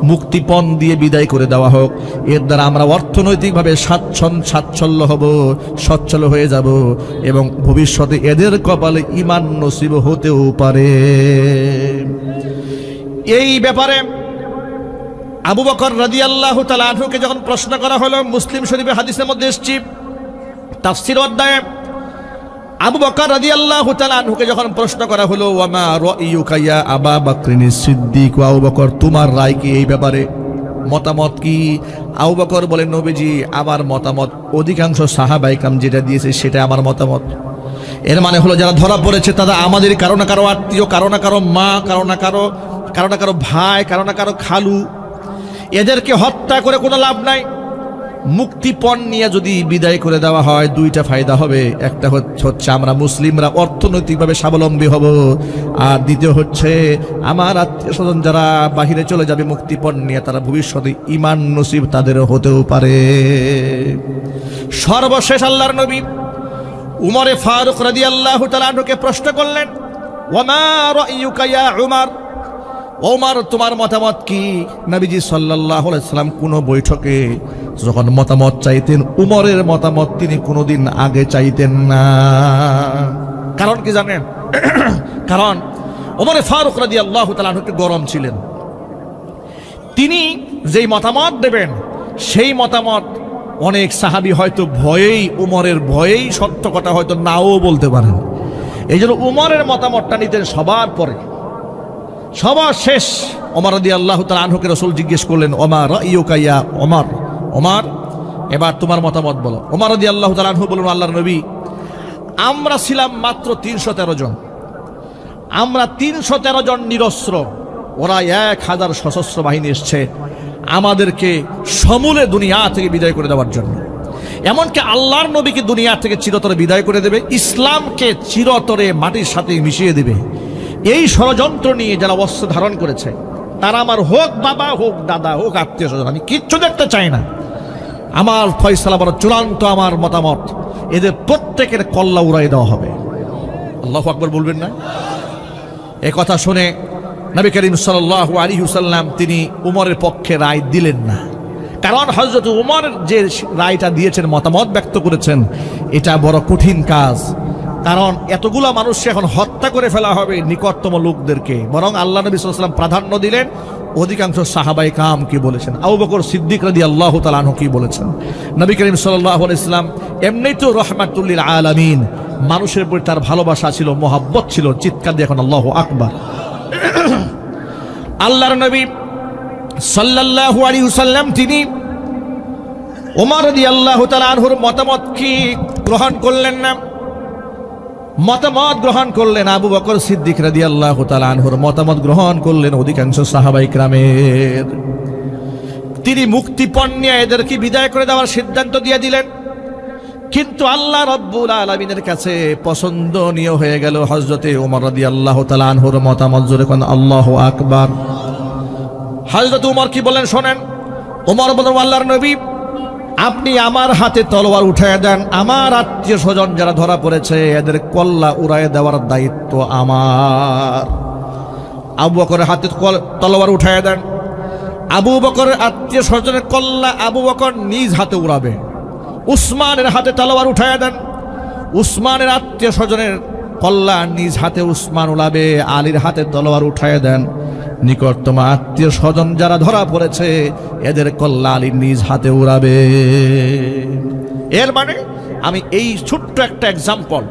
মুক্তিপণ দিয়ে বিদায় করে দেওয়া হোক। এর দ্বারা আমরা অর্থনৈতিকভাবে স্বাচ্ছল্য হব, সচ্ছল হয়ে যাব, এবং ভবিষ্যতে এদের কপালে ঈমান নসিব হতেও পারে। এই ব্যাপারে আবু বকর রাদিয়াল্লাহু তাআলা আনহুকে যখন প্রশ্ন করা হলো, মুসলিম শরীফের হাদিসের মধ্যে এসেছে, তাফসীর অধ্যায়ে আবু বকর রাদিয়াল্লাহু তাআলা আনহুকে যখন প্রশ্ন করা হলো, ওয়ামা রাইয়ুকা ইয়া আবা বকরিন সিদ্দিক, আবু বকর তোমার রায় কি এই ব্যাপারে, মতামত কি? আবু বকর বলেন, নবীজি আমার মতামত অধিকাংশ সাহাবায়ে কেরাম যেটা দিয়েছে সেটা আমার মতামত। এর মানে হলো যারা ধরা পড়েছে তারা আমাদের কারো না কারো আত্মীয়, কারো না কারো মা, কারো না কারো ভাই, কারো না কারো খালু। এদেরকে হত্যা করে কোনো লাভ নাই। মুক্তিপণ নিয়ে যদি বিদায় করে দেওয়া হয়, দুইটা ফায়দা হবে। একটা হচ্ছে আমরা মুসলিমরা অর্থনৈতিকভাবে স্বাবলম্বী হব, আর দ্বিতীয় হচ্ছে আমার আত্মীয় স্বজন যারা বাহিরে চলে যাবে মুক্তিপণ নিয়ে, তারা ভবিষ্যতে ঈমান নসিব তাদের হতেও পারে। সর্বশেষ আল্লাহর নবী উমরে ফারুক রাদিয়াল্লাহু তাআলা আনহুকে প্রশ্ন করলেন, ওয়ামা রাইয়ুকা ইয়া উমর, ওমর তোমার মতামত কি? নবীজি সাল্লাল্লাহু আলাইহি সাল্লাম কোন বৈঠকে যখন মতামত চাইতেন, উমরের মতামত তিনি কোনোদিন আগে চাইতেন না। কারণ কি জানেন? কারণ ওমরে ফারুক রাদিয়াল্লাহু তাআলা একটু গরম ছিলেন। তিনি যেই মতামত দেবেন সেই মতামত অনেক সাহাবী হয়তো ভয়েই, উমরের ভয়েই সত্য কথা হয়তো নাও বলতে পারেন। এই জন্য উমরের মতামতটা নিতেন সবার পরে, সবার শেষ। ওমর রাদিয়াল্লাহু তাআলা আনহুকে রাসূল জিজ্ঞেস করলেন, ওমা রাইয়ুকা ইয়া ওমর, ওমর এবার তোমার মতামত বলো। ওমর রাদিয়াল্লাহু তাআলা আনহু বললেন, আল্লাহর নবী, আমরা ছিলাম মাত্র 313 জন, আমরা 313 জন নিরস্ত্র, ওরা 1000 সশস্ত্র বাহিনী এসছে আমাদেরকে সমূলে দুনিয়া থেকে বিদায় করে দেওয়ার জন্য। এমনকি আল্লাহর নবীকে দুনিয়া থেকে চিরতরে বিদায় করে দেবে, ইসলামকে চিরতরে মাটির সাথে মিশিয়ে দেবে। এই ষড়যন্ত্র নিয়ে যারা অস্ত্র ধারণ করেছে, তারা আমার হোক বাবা, হোক দাদা, হোক আত্মীয় স্বজন, আমি কিচ্ছু দেখতে চাই না। আমার ফয়সালা বড় চূড়ান্ত, আমার মতামত, এদের প্রত্যেকের কল্লা উড়াই দেওয়া হবে। আল্লাহু আকবার বলবেন না? এই কথা শুনে নবী করিম সাল্লাল্লাহু আলাইহি ওয়াসাল্লাম তিনি উমরের পক্ষে রায় দিলেন না। কারণ হযরত উমর যে রায়টা দিয়েছেন, মতামত ব্যক্ত করেছেন, এটা বড় কঠিন কাজ। কারণ এতগুলা মানুষকে এখন হত্যা করে ফেলা হবে, নিকটতম লোকদেরকে। বরং আল্লাহ নবী সাল্লাল্লাহু আলাইহি ওয়াসাল্লাম প্রাধান্য দিলেন অধিকাংশ সাহাবায়ে কাম কি বলেছেন, আবু বকর সিদ্দিক রাদিয়াল্লাহু তাআলা আনহু কি বলেছেন। নবী করিম সাল্লাল্লাহু আলাইহি ওয়াসাল্লাম এমনিই তো রাহমাতুল লিল আলামিন, মানুষের প্রতি তার ভালোবাসা ছিল, মহব্বত ছিল। চিৎকার দিয়ে এখন আল্লাহু আকবার। আল্লাহর নবী সাল্লাল্লাহু আলাইহি ওয়াসাল্লাম তিনি ওমর রাদিয়াল্লাহু তাআলা আনহুর মতামত কি গ্রহণ করলেন না? মতামত গ্রহণ করলেন আবু বকর সিদ্দিক রাদিয়াল্লাহু তাআলা আনহুর মতামত গ্রহণ করলেন অধিকাংশ সাহাবায়ে কেরামের। তিনি মুক্তিপণ নিয়ে এদেরকে বিদায় করে দেওয়ার সিদ্ধান্ত দিয়ে দিলেন। কিন্তু আল্লাহ রাব্বুল আলামিনের কাছে পছন্দনীয় হয়ে গেল হযরতে ওমর রাদিয়াল্লাহু তাআলা আনহুর মতামত। জোরে কোন আল্লাহু আকবার। হযরত ওমর কি বলেন শোনেন। ওমর বলেন, আল্লাহর নবী, আপনি আমার হাতে তলোয়ার উঠায় দেন, আমার আত্মীয় স্বজন যারা ধরা পড়েছে এদের কল্লা উড়ায় দেওয়ার দায়িত্ব আমার। আবু বকরের হাতে তলোয়ার উঠায় দেন। আবু বকরের আত্মীয় স্বজনের কল্লা আবু বকর নিজ হাতে উড়াবে। উসমানের হাতে তলোয়ার উঠায় দেন। উসমানের আত্মীয় স্বজনের কল্লা নিজ হাতে উসমান উড়াবে। আলীর হাতে তলোয়ার উঠায় দেন। নিকটতম আত্মীয় স্বজন যারা ধরা পড়েছে এদের কল্লা আলী নিজ হাতে উড়াবে। এর মানে আমি এই ছোট্ট একটা এক্সাম্পল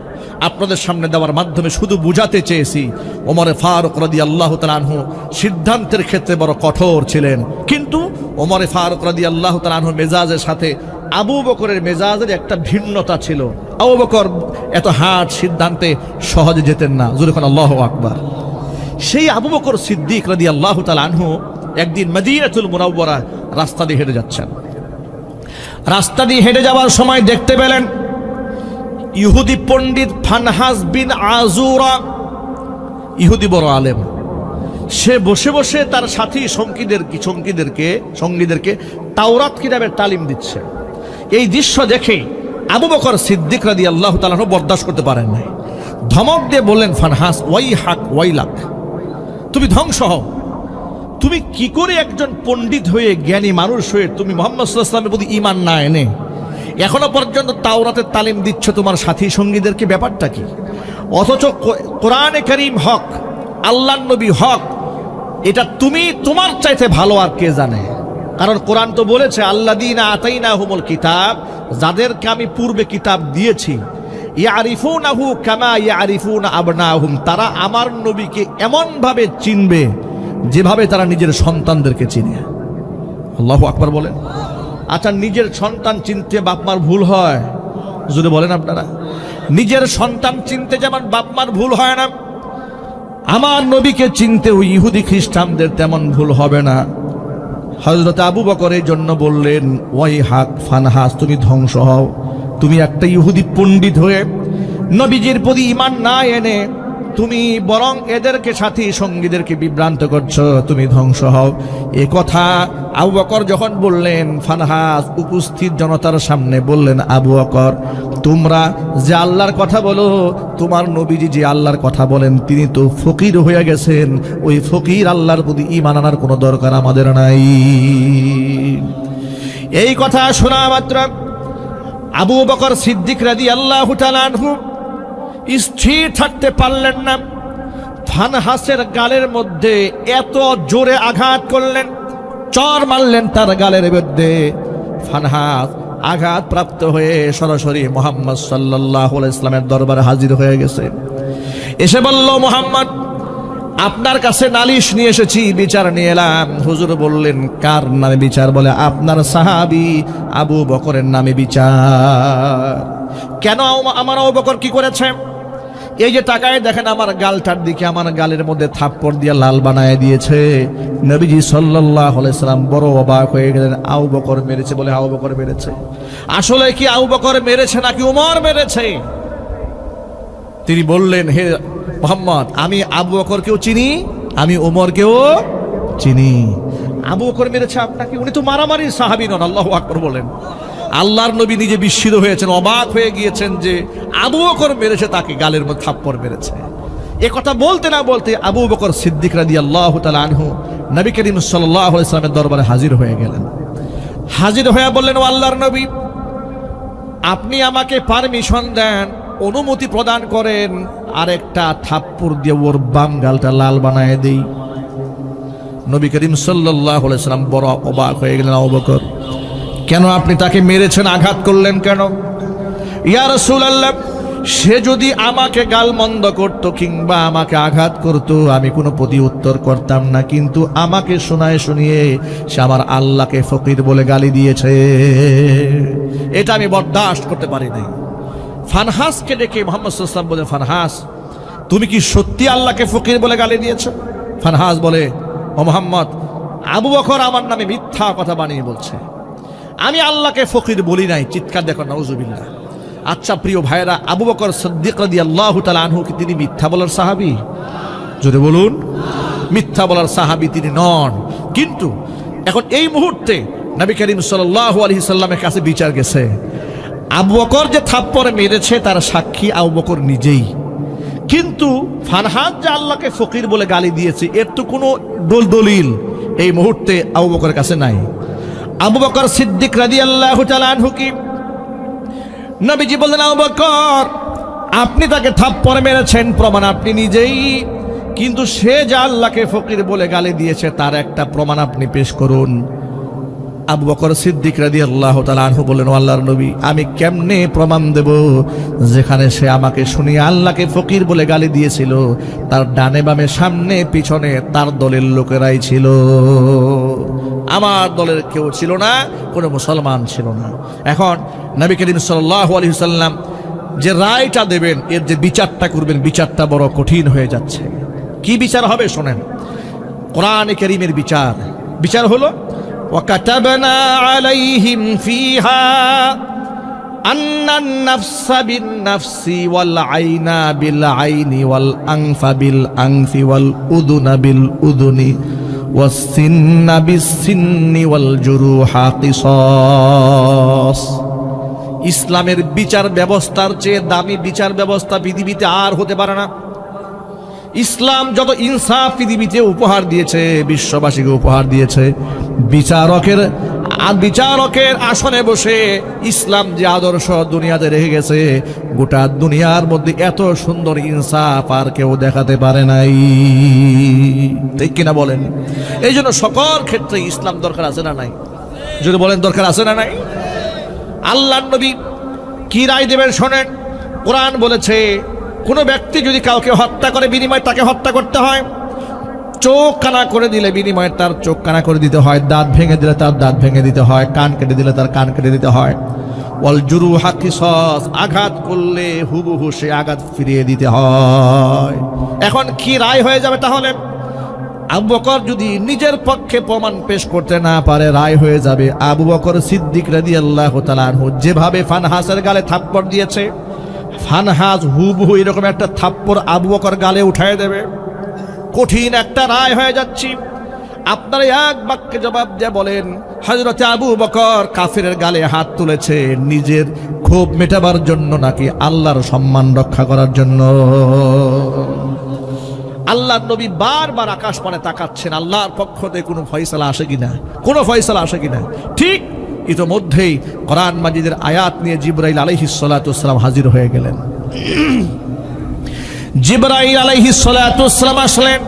আপনাদের সামনে দেওয়ার মাধ্যমে শুধু বুঝাতে চেয়েছি, ওমরে ফারুক রাদিয়াল্লাহু তাআলা আনহু সিদ্ধান্তের ক্ষেত্রে বড় কঠোর ছিলেন। কিন্তু ওমরে ফারুক রাদিয়াল্লাহু তাআলা আনহু মেজাজের সাথে আবু বকরের মেজাজের একটা ভিন্নতা ছিল। আবু বকর এত হার্ড সিদ্ধান্তে সহজে যেতেন না। জোরে কোন আল্লাহু আকবার। সেই আবু বকর সিদ্দিক রাদিয়াল্লাহু তাআলা আনহু একদিন মদিনাতুল মুনাওয়ারা রাস্তা দিয়ে হেঁটে যাচ্ছেন। রাস্তা দিয়ে হেঁটে যাওয়ার সময় দেখতে পেলেন ইহুদি পণ্ডিত ফানহাস বিন আজুরা, ইহুদি বড় আলেম, সে বসে বসে তার সাথী সঙ্গীদেরকে তাওরাত কিতাবের তালিম দিচ্ছে। এই দৃশ্য দেখে আবু বকর সিদ্দিক রাদিয়াল্লাহু তাআলা আনহু বরদাস্ত করতে পারেন নাই। ধমক দিয়ে বললেন, ফানহাস, ওয়াইহাক ওয়াইলাক, তুমি ধ্বংস হও। তুমি কি করে একজন পণ্ডিত হয়ে, জ্ঞানী মানুষ হয়ে, তুমি মুহাম্মদ সাল্লাল্লাহু আলাইহি ওয়াসাল্লামের প্রতি ঈমান না এনে এখনো পর্যন্ত তাওরাতের তালিম দিচ্ছ তোমার সাথী সঙ্গীদেরকে? ব্যাপারটা কি? অথচ কোরআনে কারীম হক, আল্লাহর নবী হক, এটা তুমি তোমার চাইতে ভালো আর কে জানে? কারণ কোরআন তো বলেছে, আল্লাযীনা আতাইনাহুমুল কিতাব, যাদেরকে আমি পূর্বে কিতাব দিয়েছি, ইয়ারিফুনাহু কামা ইয়ারিফুনা আবনাহুম, তারা আমার নবীকে এমন ভাবে চিনবে যেভাবে তারা নিজের সন্তানদেরকে চিনে। আল্লাহু আকবার বলেন। আচ্ছা, নিজের সন্তান চিনতে বাপমার ভুল হয়? যদি বলেন আপনারা, নিজের সন্তান চিনতে যেমন বাপমার ভুল হয় না, আমার নবীকে চিনতে ওই ইহুদি খ্রিস্টানদের তেমন ভুল হবে না। হযরত আবু বকর এই জন্য বললেন, ওয়াইহাক ফানহাস, তুমি ধ্বংস হও। তুমি একটা ইহুদি পণ্ডিত হয়ে নবীজির প্রতি ঈমান না এনে তুমি বরং এদেরকে সাথী সঙ্গীদেরকে বিভ্রান্ত করছো, তুমি ধ্বংস হও। এ কথা আবু বকর যখন বললেন, ফানহাস উপস্থিত জনতার সামনে বললেন, আবু বকর, তোমরা যে আল্লাহর কথা বলো, তোমার নবীজি যে আল্লাহর কথা বলেন তিনি তো ফকির হয়ে গেছেন, ওই ফকির আল্লাহর প্রতি ঈমান আনার কোনো দরকার আমাদের নাই। এই কথা শোনা মাত্র আবু বকর সিদ্দিক রাদিয়াল্লাহু তাআলা আনহু স্থির থাকতে পারলেন না। ফানহাসের গালের মধ্যে এত জোরে আঘাত করলেন, চর মারলেন তার গালের মধ্যে। ফানহাস আঘাত প্রাপ্ত হয়ে সরাসরি মুহাম্মদ সাল্লাল্লাহু আলাইহি ওয়াসাল্লামের দরবারে হাজির হয়ে গেছে। এসে বলল, মুহাম্মদ আপনার কাছে নালিশ নিয়ে এসেছি, বিচার নিয়ে এলাম। হুজুর বললেন, কার নামে বিচার? বলে, আপনার সাহাবী আবু বকরের নামে বিচার। কেন? আমার আবু বকর কি করেছে? এই যে তাকায় দেখেন আমার গালটার দিকে, আমার গালের মধ্যে থাপ্পড় দিয়ে লাল বানায় দিয়েছে। নবীজি সাল্লাল্লাহু আলাইহি সাল্লাম বড় অবাক হয়ে গেলেন। আবু বকর মেরেছে? বলে, আবু বকর মেরেছে। আসলে কি আবু বকর মেরেছে নাকি উমর মেরেছে? তিনি বললেন, হে মুহাম্মদ, আমি আবু বকরকেও চিনি, আমি উমরকেও চিনি। আবু বকর মেরেছে আপনাকে? উনি তো মারামারি সাহাবী নন। আল্লাহু আকবার বলেন। আল্লাহর নবী নিজে বিস্মিত হয়েছেন, অবাক হয়ে গিয়েছেন যে আবু বকর মেরেছে তাকে, গালের মধ্যে থাপ্পড় মেরেছে। এ কথা বলতে না বলতে আবু বকর সিদ্দিক রাদিয়াল্লাহু তাআলা আনহু নবী করিম সাল্লাল্লাহু আলাইহি ওয়াসাল্লামের দরবারে হাজির হয়ে গেলেন। হাজির হয়ে বললেন, ও আল্লাহর নবী, আপনি আমাকে পারমিশন দেন, অনুমতি প্রদান করেন, আরেকটা থাপ্পড় দিয়ে ওর বাম গালটা লাল বানায় দেই। নবী করিম সাল্লাল্লাহু আলাইহি ওয়াসাল্লাম বড় অবাক হয়ে গেলেন। আবু বকর, কেন আপনি তাকে মেরেছেন, আঘাত করলেন কেন? ইয়া রাসূলুল্লাহ, সে যদি আমাকে গালমন্দ করত কিংবা আমাকে আঘাত করত, আমি কোনো প্রতি উত্তর করতাম না, কিন্তু আমাকে শোনায় শুনিয়ে সে আমার আল্লাহকে ফকির বলে গালি দিয়েছে, এটা আমি বরদাস্ত করতে পারি নাই। ফানহাসকে ডেকে মুহাম্মদ সাল্লাল্লাহু আলাইহি ওয়াসাল্লাম বলেন, ফানহাস, তুমি কি সত্যি আল্লাহকে ফকির বলে গালি দিয়েছো? ফানহাস বলে, ও মুহাম্মদ, আবু বকর আমার নামে মিথ্যা কথা বানিয়ে বলছে, আমি আল্লাহকে ফকির বলি নাই। চিৎকার দেখো, নাউজুবিল্লাহ। আচ্ছা প্রিয় ভাইরা, আবু বকর সিদ্দিক রাদিয়াল্লাহু তাআলা আনহু কি তিনি মিথ্যা বলার সাহাবী? জোরে বলুন, মিথ্যা বলার সাহাবী তিনি নন। কিন্তু এখন এই মুহূর্তে নবী করিম সাল্লাল্লাহু আলাইহি সাল্লামের কাছে বিচার গেছে। আবু বকর যে থাপ্পড় মেরেছে তার সাক্ষী আবু বকর নিজেই, কিন্তু ফানহাস যে আল্লাহকে ফকির বলে গালি দিয়েছে এর তো কোনো দলিল এই মুহূর্তে আবু বকরের কাছে নাই। আবু বকর সিদ্দিক রাদিয়াল্লাহু তাআলা আনহু কি নবীজি বললেন, আবু বকর, আপনি তাকে থাপ্পড় মেরেছেন, প্রমাণ আপনি নিজেই, কিন্তু সে যে আল্লাহকে ফকির বলে গালি দিয়েছে তার একটা প্রমাণ আপনি পেশ করুন। আবু বকর সিদ্দিক রাদিয়াল্লাহু তাআলা আনহু বললেন, ও আল্লাহর নবী, আমি কেমনে প্রমাণ দেব যেখানে সে আমাকে শুনিয়ে আল্লাহকে ফকির বলে গালি দিয়েছিল তার ডানে বামে সামনে পিছনে তার দলের লোকেরাই ছিল, আমার দলের কেউ ছিল না, কোনো মুসলমান ছিল না। এখন নবী করিম সাল্লাল্লাহু আলাইহি ওয়াসাল্লাম যে রায়টা দেবেন, এর যে বিচারটা করবেন, বিচারটা বড় কঠিন হয়ে যাচ্ছে। কি বিচার হবে শোনেন। কোরআনে কারীমের বিচার হলো, وَكَتَبْنَا عَلَيْهِمْ فِيهَا أَنَّ النَّفْسَ بِالنَّفْسِ وَالْعَيْنَ بِالْعَيْنِ وَالْأَنْفَ بِالْأَنْفِ وَالْأُذُنَ بِالْأُذُنِ وَالسِّنَّ بِالسِّنِّ وَالْجُرُوحَ قِصَاص। ইসলামের বিচার ব্যবস্থার চেয়ে দামি বিচার ব্যবস্থা পৃথিবীতে আর হতে পারে না। ইসলাম যত ইনসাফ পৃথিবীতে উপহার দিয়েছে, বিশ্ববাসীকে উপহার দিয়েছে, বিচারকের আসনে বসে ইসলাম যে আদর্শ দুনিয়াতে রেখে গেছে, গোটা দুনিয়ার মধ্যে এত সুন্দর ইনসাফ আর কেউ দেখাতে পারে নাই, ঠিক কিনা বলেন? এই জন্য সকল ক্ষেত্রে ইসলাম দরকার আছে না নাই? যদি বলেন দরকার আছে না নাই? আল্লাহর নবী কি রায় দেবেন শোনেন। কোরআন বলেছে, কোনো ব্যক্তি যদি কাউকে হত্যা করে বিনিময়ে তাকে হত্যা করতে হয়, চোখ কানা করে দিলে বিনিময়ে তার চোখ কানা করে দিতে হয়, দাঁত ভেঙে দিলে তার দাঁত ভেঙে দিতে হয়, কান কেটে দিলে তার কান কেটে দিতে হয়। ওয়াল জুরুহা কিসাস, আঘাত করলে হুবহু সে আঘাত ফিরিয়ে দিতে হয়। এখন কি রায় হয়ে যাবে তাহলে? আবু বকর যদি নিজের পক্ষে প্রমাণ পেশ করতে না পারে, রায় হয়ে যাবে আবু বকর সিদ্দিক রাদিয়াল্লাহু তাআলা আনহু যেভাবে ফানহাসের গালে থাপ্পড় দিয়েছে, ফানহাস হুবহু এরকম একটা থাপ্পড় আবু বকর গালে উঠায় দেবে। কঠিন একটা রায় হয়ে যাচ্ছে। আপনারা এক বাক্যে জবাব দিয়ে বলেন, হযরত আবু বকর কাফিরের গালে হাত তুলেছে নিজের ক্ষোভ মেটাবার জন্য নাকি আল্লাহর সম্মান রক্ষা করার জন্য? আল্লাহর নবী বারবার আকাশ পানে তাকাচ্ছেন, আল্লাহর পক্ষ থেকে কোনো ফয়সালা আসে কিনা, কোনো ফয়সালা আসে কিনা। ঠিক ইতোমধ্যেই কোরআন মাজিদের আয়াত নিয়ে জিবরাইল আলাইহিস সালাতু ওয়াসসালাম হাজির হয়ে গেলেন। জিবরাইল আলাইহিস সালাতু ওয়াসসালাম আসলেন,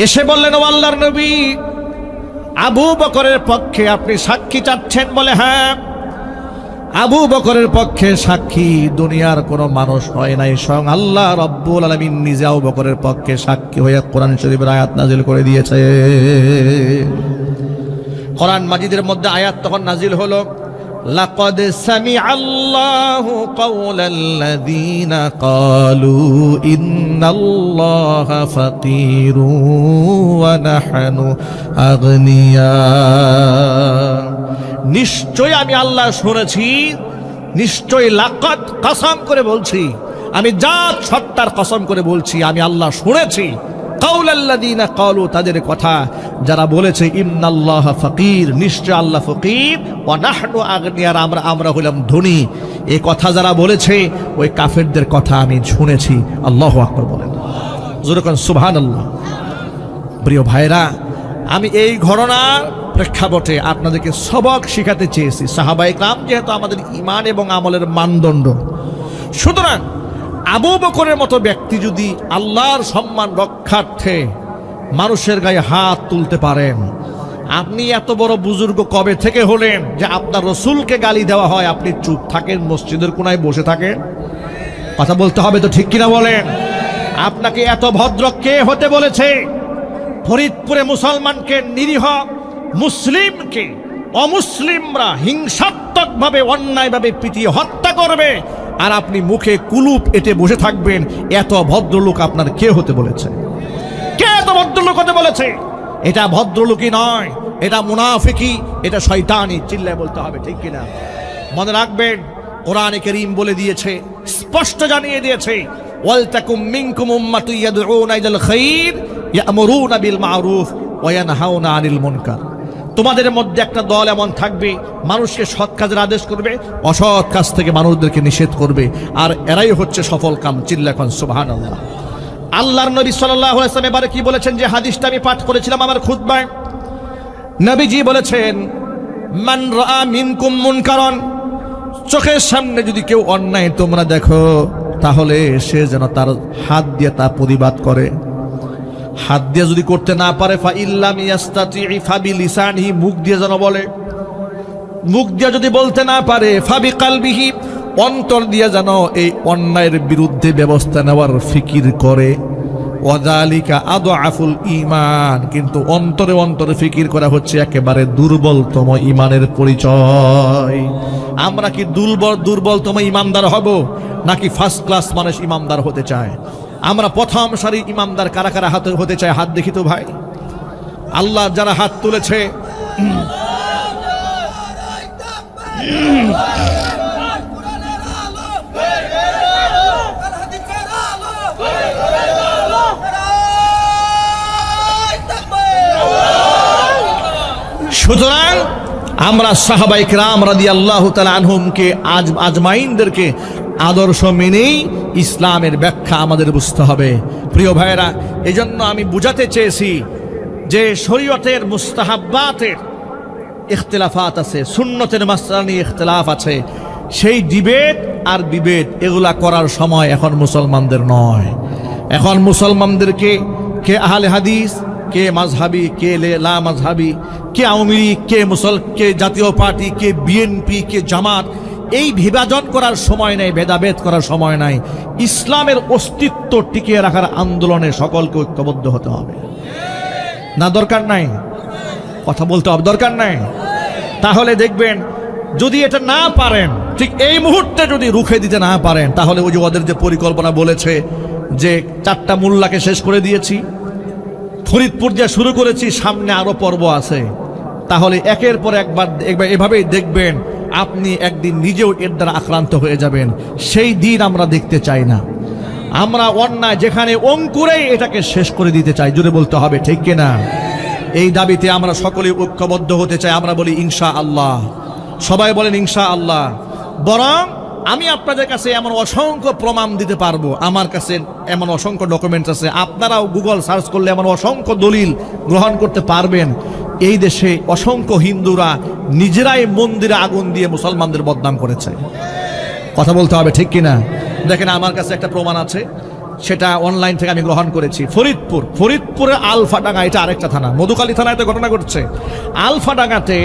এসে বললেন, ও আল্লাহর নবী, আবু বকরের পক্ষে আপনি সাক্ষী চাচ্ছেন? বলে হ্যাঁ, আবু বকরের পক্ষে সাক্ষী দুনিয়ার কোনো মানুষ হয় নাই, স্বয়ং আল্লাহ রাব্বুল আলামিন নিজে আবু বকরের পক্ষে সাক্ষী হয়ে কোরআন শরীফের আয়াত নাজিল করে দিয়েছে। কোরআন মাজিদের মধ্যে আয়াত তখন নাজিল হলো, লাকাদ সামিআল্লাহু কাওলাল্লাযীনা ক্বালু ইন্নাল্লাহা ফাকীরু ওয়া নাহনু আগনিয়া। নিশ্চয় আমি আল্লাহ শুনেছি, নিশ্চয় লাকাদ কসম করে বলছি, আমি জাত সত্তার কসম করে বলছি, আমি আল্লাহ শুনেছি কাওলাল্লাযীনা ক্বালু, তাদের কথা যারা বলেছে ইন্নাল্লাহা ফাকীর, নিশ্চয় আল্লাহ ফকির, ওয়া নাহনু আগনিয়ার, আমরা হলাম ধনী। এই কথা যারা বলেছে ওই কাফেরদের কথা আমি শুনেছি। আল্লাহু আকবার বলেন, জোরে কোন সুবহানাল্লাহ। প্রিয় ভাইরা, আমি এই ঘটনার প্রেক্ষাপটে আপনাদেরকে সবক শিখাতে চেয়েছি। সাহাবায়ে কেরাম যেহেতু আমাদের ঈমান এবং আমলের মানদণ্ড, সুতরাং আবু বকরের মতো ব্যক্তি যদি আল্লাহর সম্মান রক্ষার্থে মানুষের গায়ে হাত তুলতে পারেন, আপনি এত বড় বুজুর্গ কবে থেকে হলেন যে আপনার রসুলকে গালি দেওয়া হয় আপনি চুপ থাকেন, মসজিদের কোনায় বসে থাকেন? কথা বলতে হবে তো, ঠিক কিনা বলেন? আপনাকে এত ভদ্র কে হতে বলেছে? ফরিদপুরে মুসলমানকে, নিরীহ মুসলিমকে অমুসলিমরা হিংসাত্মকভাবে অন্যায়ভাবে পিটিয়ে হত্যা করবে, আর আপনি মুখে কুলুপ এঁটে বসে থাকবেন? এত ভদ্রলোক আপনার কে হতে বলেছে? কে এত ভদ্রলোক হতে বলেছে? এটা ভদ্রলোকই নয়, এটা মুনাফিকি, এটা শয়তানি। চিল্লায় বলতে হবে, ঠিক কিনা? মনে রাখবেন, কোরআনে কারীম বলে দিয়েছে, স্পষ্ট জানিয়ে দিয়েছে, ওয়ালতাকুম মিনকুম উম্মাতুন ইয়াদউনা ইলাল খায়র ইয়ামুরুনা বিল মারুফ ওয়া ইয়ানহাউনা আনিল মুনকার। তোমাদের মধ্যে একটা দল এমন থাকবে, মানুষকে সৎ কাজের আদেশ করবে, অসৎ কাজ থেকে মানুষদেরকে নিষেধ করবে, আর এরাই হচ্ছে সফল কাম। চিল্লায় কোন সুবহানাল্লাহ। আল্লাহর নবী সাল্লাল্লাহু আলাইহি ওয়াসাল্লাম এবারে কি বলেছেন, যে হাদিসটা আমি পাঠ করেছিলাম আমার খুতবায়, নবীজি বলেছেন, মান রাআ মিনকুম মুনকারান, চোখের সামনে যদি কেউ অন্যায় তোমরা দেখো, তাহলে সে যেন তার হাত দিয়ে তা প্রতিবাদ করে। হাত দিয়ে যদি করতে না পারে, ফা ইল্লাম ইয়াস্তাতি ফা বিলিসানিহি, মুখ দিয়ে যেন বলে। মুখ দিয়ে যদি বলতে না পারে, ফা বিকালবিহি, অন্তর দিয়ে যেন এই অন্যায়ের বিরুদ্ধে ব্যবস্থা নেওয়ার ফিকির করে। ওয়াযালিকা আদআফুল ঈমান, কিন্তু অন্তরে অন্তরে ফিকির করা হচ্ছে একেবারে দুর্বলতম ঈমানের পরিচয়। আমরা কি দুর্বলতম ঈমানদার হব, নাকি ফার্স্ট ক্লাস মানুষ ঈমানদার হতে চায়? আমরা প্রথম সারি ঈমানদার কারা কারা হতে চায়? হাত দেখি তো ভাই। আল্লাহ যারা হাত তুলেছে, সুতরাং আমরা সাহাবায়ে কেরাম রাদিয়াল্লাহু তাআলা আনহুমকে আজমাইনদেরকে আদর্শ মেনেই ইসলামের ব্যাখ্যা আমাদের বুঝতে হবে। প্রিয় ভাইয়েরা, এজন্য আমি বুঝাতে চেয়েছি যে শরীয়তের মুস্তাহাব্বাতের ইখতিলাফাত আছে, সুন্নতের মাসআলা নিয়ে ইখতিলাফ আছে। সেই ডিবেট আর বিভেদ এগুলা করার সময় এখন মুসলমানদের নয়। এখন মুসলমানদেরকে কে আহলে হাদিস, কে মাযহাবি, কে লা মাযহাবি, কে আওয়ামী লীগ, কে জাতীয় পার্টি, কে বিএনপি, কে জামাত, এই বিভাজন করার সময় নেই, ভেদাভেদ করার সময় নাই। ইসলামের অস্তিত্ব টিকিয়ে রাখার আন্দোলনে সকলকে ঐক্যবদ্ধ হতে হবে। না দরকার নাই? কথা বলতে হবে, দরকার নাই? তাহলে দেখবেন, যদি এটা না পারেন, ঠিক এই মুহূর্তে যদি রুখে দিতে না পারেন, তাহলে ওই যে ওদের যে পরিকল্পনা বলেছে যে 4টা মোল্লাকে শেষ করে দিয়েছি, ফরিদপুর যে শুরু করেছি, সামনে আরো পর্ব আছে, তাহলে একের পর একবার এভাবেই দেখবেন আপনি একদিন নিজেও এর দ্বারা আক্রান্ত হয়ে যাবেন। সেই দিন আমরা দেখতে চাই না। আমরা অন্যায় যেখানে অঙ্কুরেই এটাকে শেষ করে দিতে চাই, জোরে বলতে হবে ঠিক কিনা? এই দাবিতে আমরা সকলে ঐক্যবদ্ধ হতে চাই। আমরা বলি ইনশাআল্লাহ, সবাই বলেন ইনশাআল্লাহ। বরং আমি আপনাদের কাছে এমন অসংখ্য প্রমাণ দিতে পারবো, আমার কাছে এমন অসংখ্য ডকুমেন্টস আছে, আপনারাও গুগল সার্চ করলে এমন অসংখ্য দলিল গ্রহণ করতে পারবেন। এই দেশে অসংখ্য হিন্দুরা নিজেরাই মন্দিরে আগুন দিয়ে মুসলমানদের বদনাম করেছে, কথা বলতে হবে ঠিক কিনা? দেখেন আমার কাছে একটা প্রমাণ আছে, সেটা অনলাইন থেকে আমি গ্রহণ করেছি। ফরিদপুরে আলফাডাঙ্গা, এটা আরেকটা থানা, মধুখালী থানায় তো ঘটনা ঘটছে। আলফাডাঙ্গাতে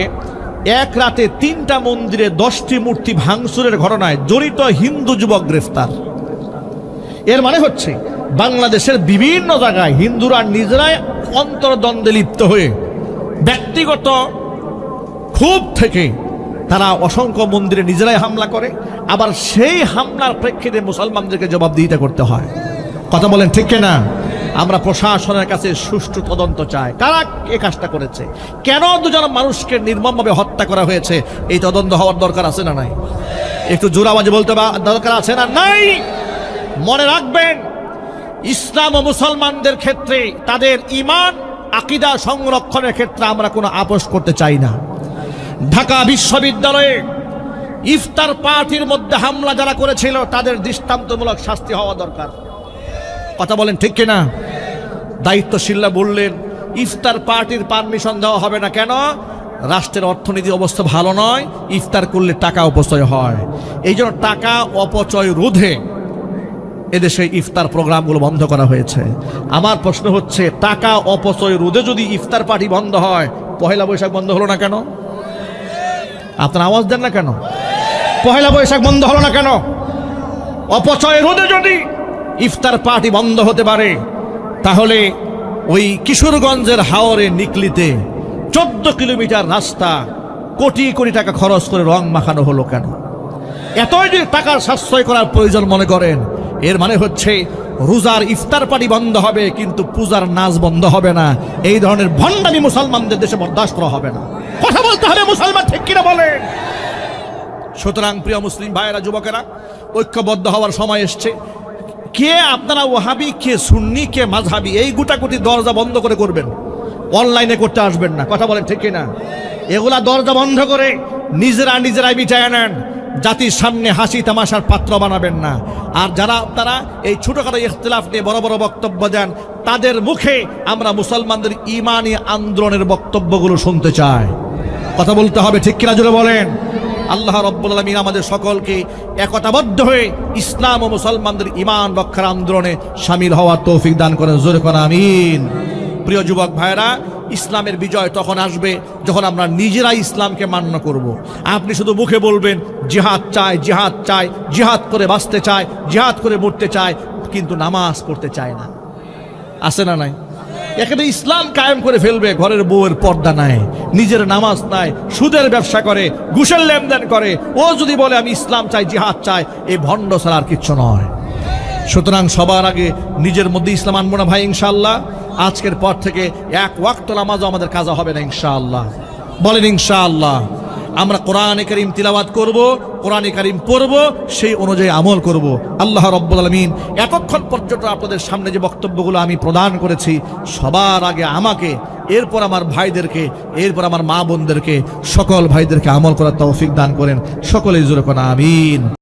এক রাতে 3টা মন্দিরে 10টি মূর্তি ভাঙচুরের ঘটনায় জড়িত হিন্দু যুবক গ্রেফতার। এর মানে হচ্ছে বাংলাদেশের বিভিন্ন জায়গায় হিন্দুরা নিজেরাই অন্তর্দ্বন্দ্বে লিপ্ত হয়ে ব্যক্তিগত ক্ষোভ থেকে তারা অসংখ্য মন্দিরে নিজেরাই হামলা করে, আবার সেই হামলার প্রেক্ষিতে মুসলমানদেরকে জবাবদিহিতা করতে হয়। কথা বলেন ঠিক কিনা? আমরা প্রশাসনের কাছে সুষ্ঠু তদন্ত চাই, কারা এই কাজটা করেছে, কেন দুজন মানুষকে নির্মমভাবে হত্যা করা হয়েছে, এই তদন্ত হওয়ার দরকার আছে না নাই? একটু জোর আওয়াজে বলতে দরকার আছে না নাই? মনে রাখবেন, ইসলাম ও মুসলমানদের ক্ষেত্রে তাদের ঈমান আকীদা সংরক্ষণের ক্ষেত্রে আমরা কোনো আপোষ করতে চাই না। ঢাকা বিশ্ববিদ্যালয়ে ইফতার পার্টির মধ্যে হামলা যারা করেছিল তাদের দৃষ্টান্তমূলক শাস্তি হওয়া দরকার। কথা বলেন ঠিক কিনা? দায়িত্বশীলরা বললেন ইফতার পার্টির পারমিশন দেওয়া হবে না। কেন? রাষ্ট্রের অর্থনীতি অবস্থা ভালো নয়, ইফতার করলে টাকা অপচয় হয়। এই জন্য টাকা অপচয় রোধে এদেশে ইফতার প্রোগ্রামগুলো বন্ধ করা হয়েছে। আমার প্রশ্ন হচ্ছে, টাকা অপচয় রোধে যদি ইফতার পার্টি বন্ধ হয়, পহেলা বৈশাখ বন্ধ হলো না কেন? আপনার আওয়াজ দেন না কেন? পহেলা বৈশাখ বন্ধ হলো না কেন? অপচয় রোধে যদি ইফতার পার্টি বন্ধ হতে পারে, তাহলে ওই কিশোরগঞ্জের হাওরে নিকলিতে 14 কিলোমিটার রাস্তা কোটি কোটি টাকা খরচ করে রং মাখানো হলো কেন? এতই যদি টাকার সাশ্রয় করার প্রয়োজন মনে করেন, এর মানে হচ্ছে রোজার ইফতার পার্টি বন্ধ হবে কিন্তু পূজার নাচ বন্ধ হবে না। এই ধরনের ভণ্ডামি মুসলমানদের দেশে বরদাস্ত করা হবে না। কথা বলতে হবে মুসলমান, ঠিক কিনা বলেন? সুতরাং প্রিয় মুসলিম ভাইয়েরা, যুবকেরা, ঐক্যবদ্ধ হওয়ার সময় এসছে। কে আপনারা ওয়াহাবি, কে সুন্নি, কে মাযহাবি, এই গুটাগুটি দরজা বন্ধ করে করবেন, অনলাইনে করতে আসবেন না। কথা বলেন ঠিক কিনা? এগুলা দরজা বন্ধ করে নিজেরাই মিটায় নেন, জাতির সামনে হাসি তামাশার পাত্র বানাবেন না। আর যারা আপনারা এই ছোটখাটো ইখতিলাফ নিয়ে বড় বড় বক্তব্য দেন, তাদের মুখে আমরা মুসলমানদের ঈমানি আন্দোলনের বক্তব্যগুলো শুনতে চাই। কথা বলতে হবে ঠিক কিনা, জোরে বলেন। আল্লাহ রাব্বুল আলামিন আমাদের সকলকে একতাবদ্ধ হয়ে ইসলাম ও মুসলমানদের ঈমান রক্ষার আন্দোলনে শামিল হওয়ার তৌফিক দান করেন, জোরে কোন আমিন। প্রিয় যুবক ভাইরা, ইসলামের বিজয় তখন আসবে যখন আমরা নিজেরাই ইসলামকে মান্য করব। আপনি শুধু মুখে বলবেন জিহাদ চাই, জিহাদ চাই, জিহাদ করে বাঁচতে চাই, জিহাদ করে মরতে চাই, কিন্তু নামাজ পড়তে চায় না। আছে না নাই? এখানে ইসলাম কায়েম করে ফেলবে, ঘরের বউয়ের পর্দা নাই, নিজের নামাজ নাই, সুদের ব্যবসা করে, ঘুষের লেনদেন করে। ও যদি বলে আমি ইসলাম চাই, জিহাদ চাই, এই ভণ্ড ছাড়া আর কিচ্ছু নয়। সুতরাং সবার আগে নিজের মধ্যে ইসলাম আনবো না ভাই, ইনশাআল্লাহ। আজকের পর থেকে এক ওয়াক্ত নামাজও আমাদের কাজা হবে না, ইনশাআল্লাহ। বলেন ইনশাআল্লাহ। আমরা কোরআনে কারীম তিলাওয়াত করব, কোরআনে কারীম পড়ব, সেই অনুযায়ী আমল করব। আল্লাহ রাব্বুল আলামিন এতক্ষণ পর্যন্ত আপনাদের সামনে যে বক্তব্যগুলো আমি প্রদান করেছি, সবার আগে আমাকে, এরপর আমার ভাইদেরকে, এরপর আমার মা বোনদেরকে, সকল ভাইদেরকে আমল করার তৌফিক দান করেন। সকলেই জোরে কোন আমিন।